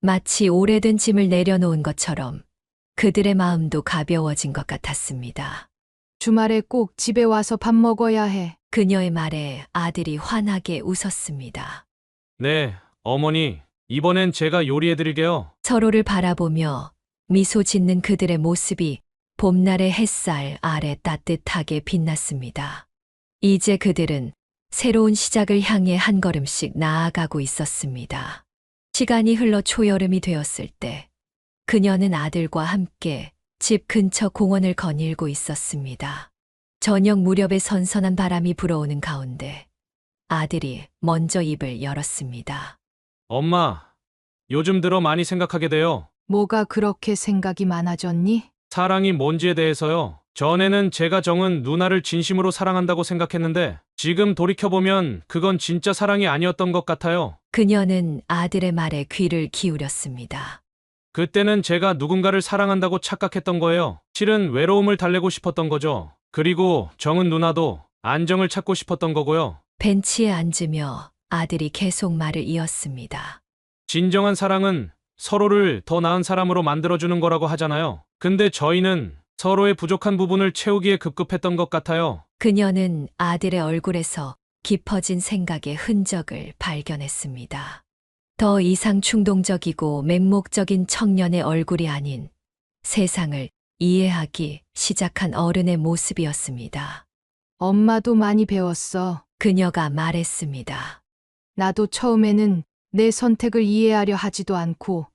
마치 오래된 짐을 내려놓은 것처럼 그들의 마음도 가벼워진 것 같았습니다. 주말에 꼭 집에 와서 밥 먹어야 해. 그녀의 말에 아들이 환하게 웃었습니다. 네, 어머니, 이번엔 제가 요리해드릴게요. 서로를 바라보며 미소 짓는 그들의 모습이 봄날의 햇살 아래 따뜻하게 빛났습니다. 이제 그들은 새로운 시작을 향해 한 걸음씩 나아가고 있었습니다. 시간이 흘러 초여름이 되었을 때 그녀는 아들과 함께 집 근처 공원을 거닐고 있었습니다. 저녁 무렵에 선선한 바람이 불어오는 가운데 아들이 먼저 입을 열었습니다. 엄마, 요즘 들어 많이 생각하게 돼요. 뭐가 그렇게 생각이 많아졌니? 사랑이 뭔지에 대해서요. 전에는 제가 정은 누나를 진심으로 사랑한다고 생각했는데 지금 돌이켜보면 그건 진짜 사랑이 아니었던 것 같아요. 그녀는 아들의 말에 귀를 기울였습니다. 그때는 제가 누군가를 사랑한다고 착각했던 거예요. 실은 외로움을 달래고 싶었던 거죠. 그리고 정은 누나도 안정을 찾고 싶었던 거고요. 벤치에 앉으며 아들이 계속 말을 이었습니다. 진정한 사랑은 서로를 더 나은 사람으로 만들어주는 거라고 하잖아요. 근데 저희는 서로의 부족한 부분을 채우기에 급급했던 것 같아요. 그녀는 아들의 얼굴에서 깊어진 생각의 흔적을 발견했습니다. 더 이상 충동적이고 맹목적인 청년의 얼굴이 아닌 세상을 이해하기 시작한 어른의 모습이었습니다. 엄마도 많이 배웠어. 그녀가 말했습니다. 나도 처음에는 내 선택을 이해하려 하지도 않고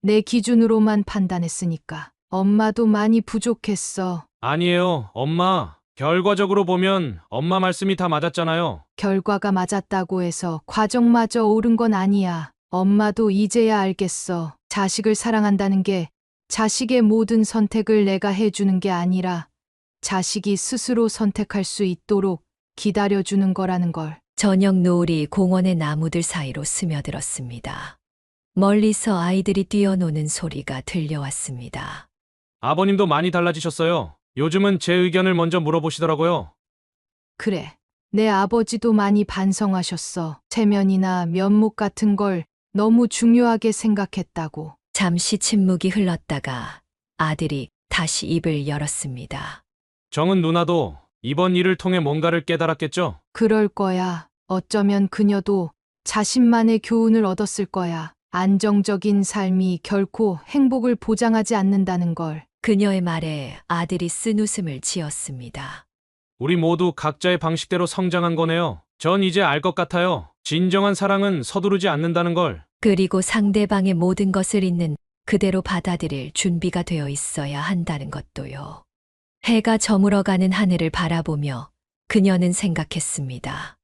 내 기준으로만 판단했으니까. 엄마도 많이 부족했어. 아니에요, 엄마. 결과적으로 보면 엄마 말씀이 다 맞았잖아요. 결과가 맞았다고 해서 과정마저 옳은 건 아니야. 엄마도 이제야 알겠어. 자식을 사랑한다는 게 자식의 모든 선택을 내가 해주는 게 아니라 자식이 스스로 선택할 수 있도록 기다려주는 거라는 걸. 저녁 노을이 공원의 나무들 사이로 스며들었습니다. 멀리서 아이들이 뛰어노는 소리가 들려왔습니다. 아버님도 많이 달라지셨어요. 요즘은 제 의견을 먼저 물어보시더라고요. 그래. 내 아버지도 많이 반성하셨어. 체면이나 면목 같은 걸 너무 중요하게 생각했다고. 잠시 침묵이 흘렀다가 아들이 다시 입을 열었습니다. 정은 누나도 이번 일을 통해 뭔가를 깨달았겠죠? 그럴 거야. 어쩌면 그녀도 자신만의 교훈을 얻었을 거야. 안정적인 삶이 결코 행복을 보장하지 않는다는 걸. 그녀의 말에 아들이 쓴 웃음을 지었습니다. 우리 모두 각자의 방식대로 성장한 거네요. 전 이제 알 것 같아요. 진정한 사랑은 서두르지 않는다는 걸. 그리고 상대방의 모든 것을 있는 그대로 받아들일 준비가 되어 있어야 한다는 것도요. 해가 저물어가는 하늘을 바라보며 그녀는 생각했습니다.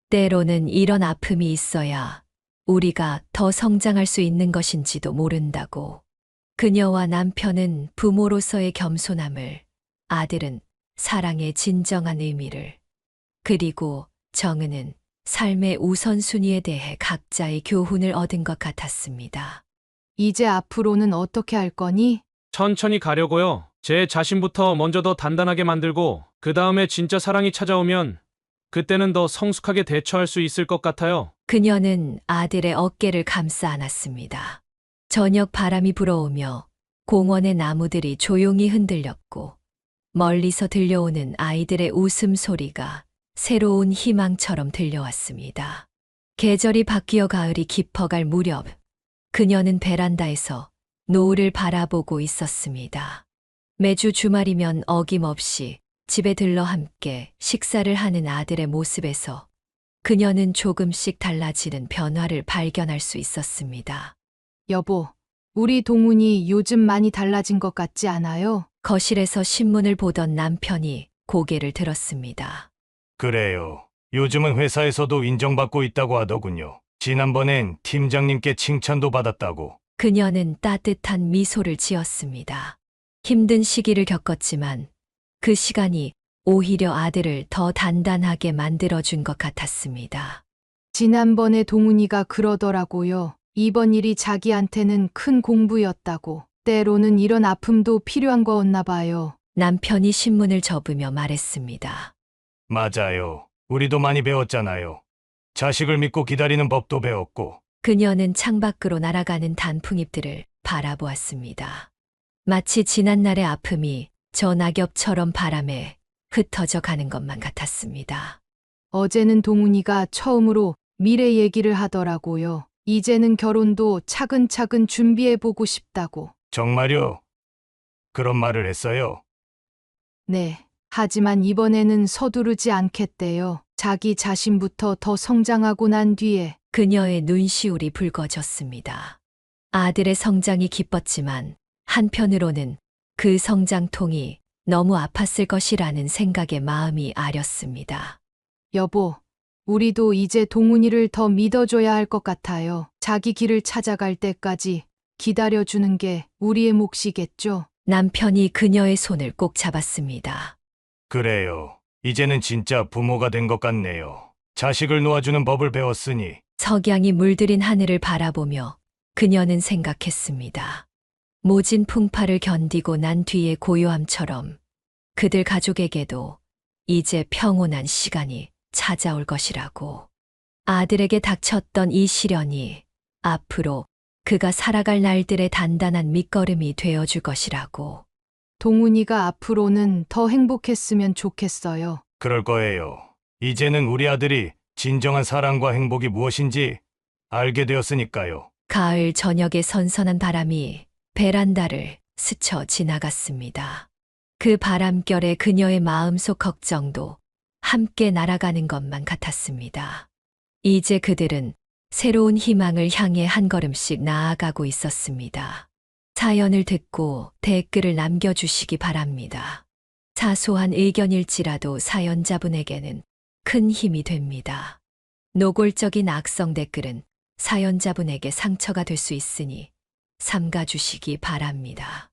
때로는 이런 아픔이 있어야 우리가 더 성장할 수 있는 것인지도 모른다고. 그녀와 남편은 부모로서의 겸손함을, 아들은 사랑의 진정한 의미를, 그리고 정은은 삶의 우선순위에 대해 각자의 교훈을 얻은 것 같았습니다. 이제 앞으로는 어떻게 할 거니? 천천히 가려고요. 제 자신부터 먼저 더 단단하게 만들고 그 다음에 진짜 사랑이 찾아오면 그때는 더 성숙하게 대처할 수 있을 것 같아요. 그녀는 아들의 어깨를 감싸 안았습니다. 저녁 바람이 불어오며 공원의 나무들이 조용히 흔들렸고 멀리서 들려오는 아이들의 웃음소리가 새로운 희망처럼 들려왔습니다. 계절이 바뀌어 가을이 깊어갈 무렵 그녀는 베란다에서 노을을 바라보고 있었습니다. 매주 주말이면 어김없이 집에 들러 함께 식사를 하는 아들의 모습에서 그녀는 조금씩 달라지는 변화를 발견할 수 있었습니다. 여보, 우리 동훈이 요즘 많이 달라진 것 같지 않아요? 거실에서 신문을 보던 남편이 고개를 들었습니다. 그래요. 요즘은 회사에서도 인정받고 있다고 하더군요. 지난번엔 팀장님께 칭찬도 받았다고. 그녀는 따뜻한 미소를 지었습니다. 힘든 시기를 겪었지만 그 시간이 오히려 아들을 더 단단하게 만들어준 것 같았습니다. 지난번에 동훈이가 그러더라고요. 이번 일이 자기한테는 큰 공부였다고. 때로는 이런 아픔도 필요한 거였나 봐요. 남편이 신문을 접으며 말했습니다. 맞아요. 우리도 많이 배웠잖아요. 자식을 믿고 기다리는 법도 배웠고. 그녀는 창밖으로 날아가는 단풍잎들을 바라보았습니다. 마치 지난날의 아픔이 저 낙엽처럼 바람에 흩어져 가는 것만 같았습니다. 어제는 동훈이가 처음으로 미래 얘기를 하더라고요. 이제는 결혼도 차근차근 준비해보고 싶다고. 정말요? 그런 말을 했어요? 네. 하지만 이번에는 서두르지 않겠대요. 자기 자신부터 더 성장하고 난 뒤에. 그녀의 눈시울이 붉어졌습니다. 아들의 성장이 기뻤지만 한편으로는 그 성장통이 너무 아팠을 것이라는 생각에 마음이 아렸습니다. 여보, 우리도 이제 동훈이를 더 믿어줘야 할 것 같아요. 자기 길을 찾아갈 때까지 기다려주는 게 우리의 몫이겠죠? 남편이 그녀의 손을 꼭 잡았습니다. 그래요. 이제는 진짜 부모가 된 것 같네요. 자식을 놓아주는 법을 배웠으니. 석양이 물들인 하늘을 바라보며 그녀는 생각했습니다. 모진 풍파를 견디고 난 뒤의 고요함처럼 그들 가족에게도 이제 평온한 시간이 찾아올 것이라고. 아들에게 닥쳤던 이 시련이 앞으로 그가 살아갈 날들의 단단한 밑거름이 되어줄 것이라고. 동훈이가 앞으로는 더 행복했으면 좋겠어요. 그럴 거예요. 이제는 우리 아들이 진정한 사랑과 행복이 무엇인지 알게 되었으니까요. 가을 저녁의 선선한 바람이 베란다를 스쳐 지나갔습니다. 그 바람결에 그녀의 마음속 걱정도 함께 날아가는 것만 같았습니다. 이제 그들은 새로운 희망을 향해 한 걸음씩 나아가고 있었습니다. 사연을 듣고 댓글을 남겨주시기 바랍니다. 사소한 의견일지라도 사연자분에게는 큰 힘이 됩니다. 노골적인 악성 댓글은 사연자분에게 상처가 될 수 있으니 삼가주시기 바랍니다.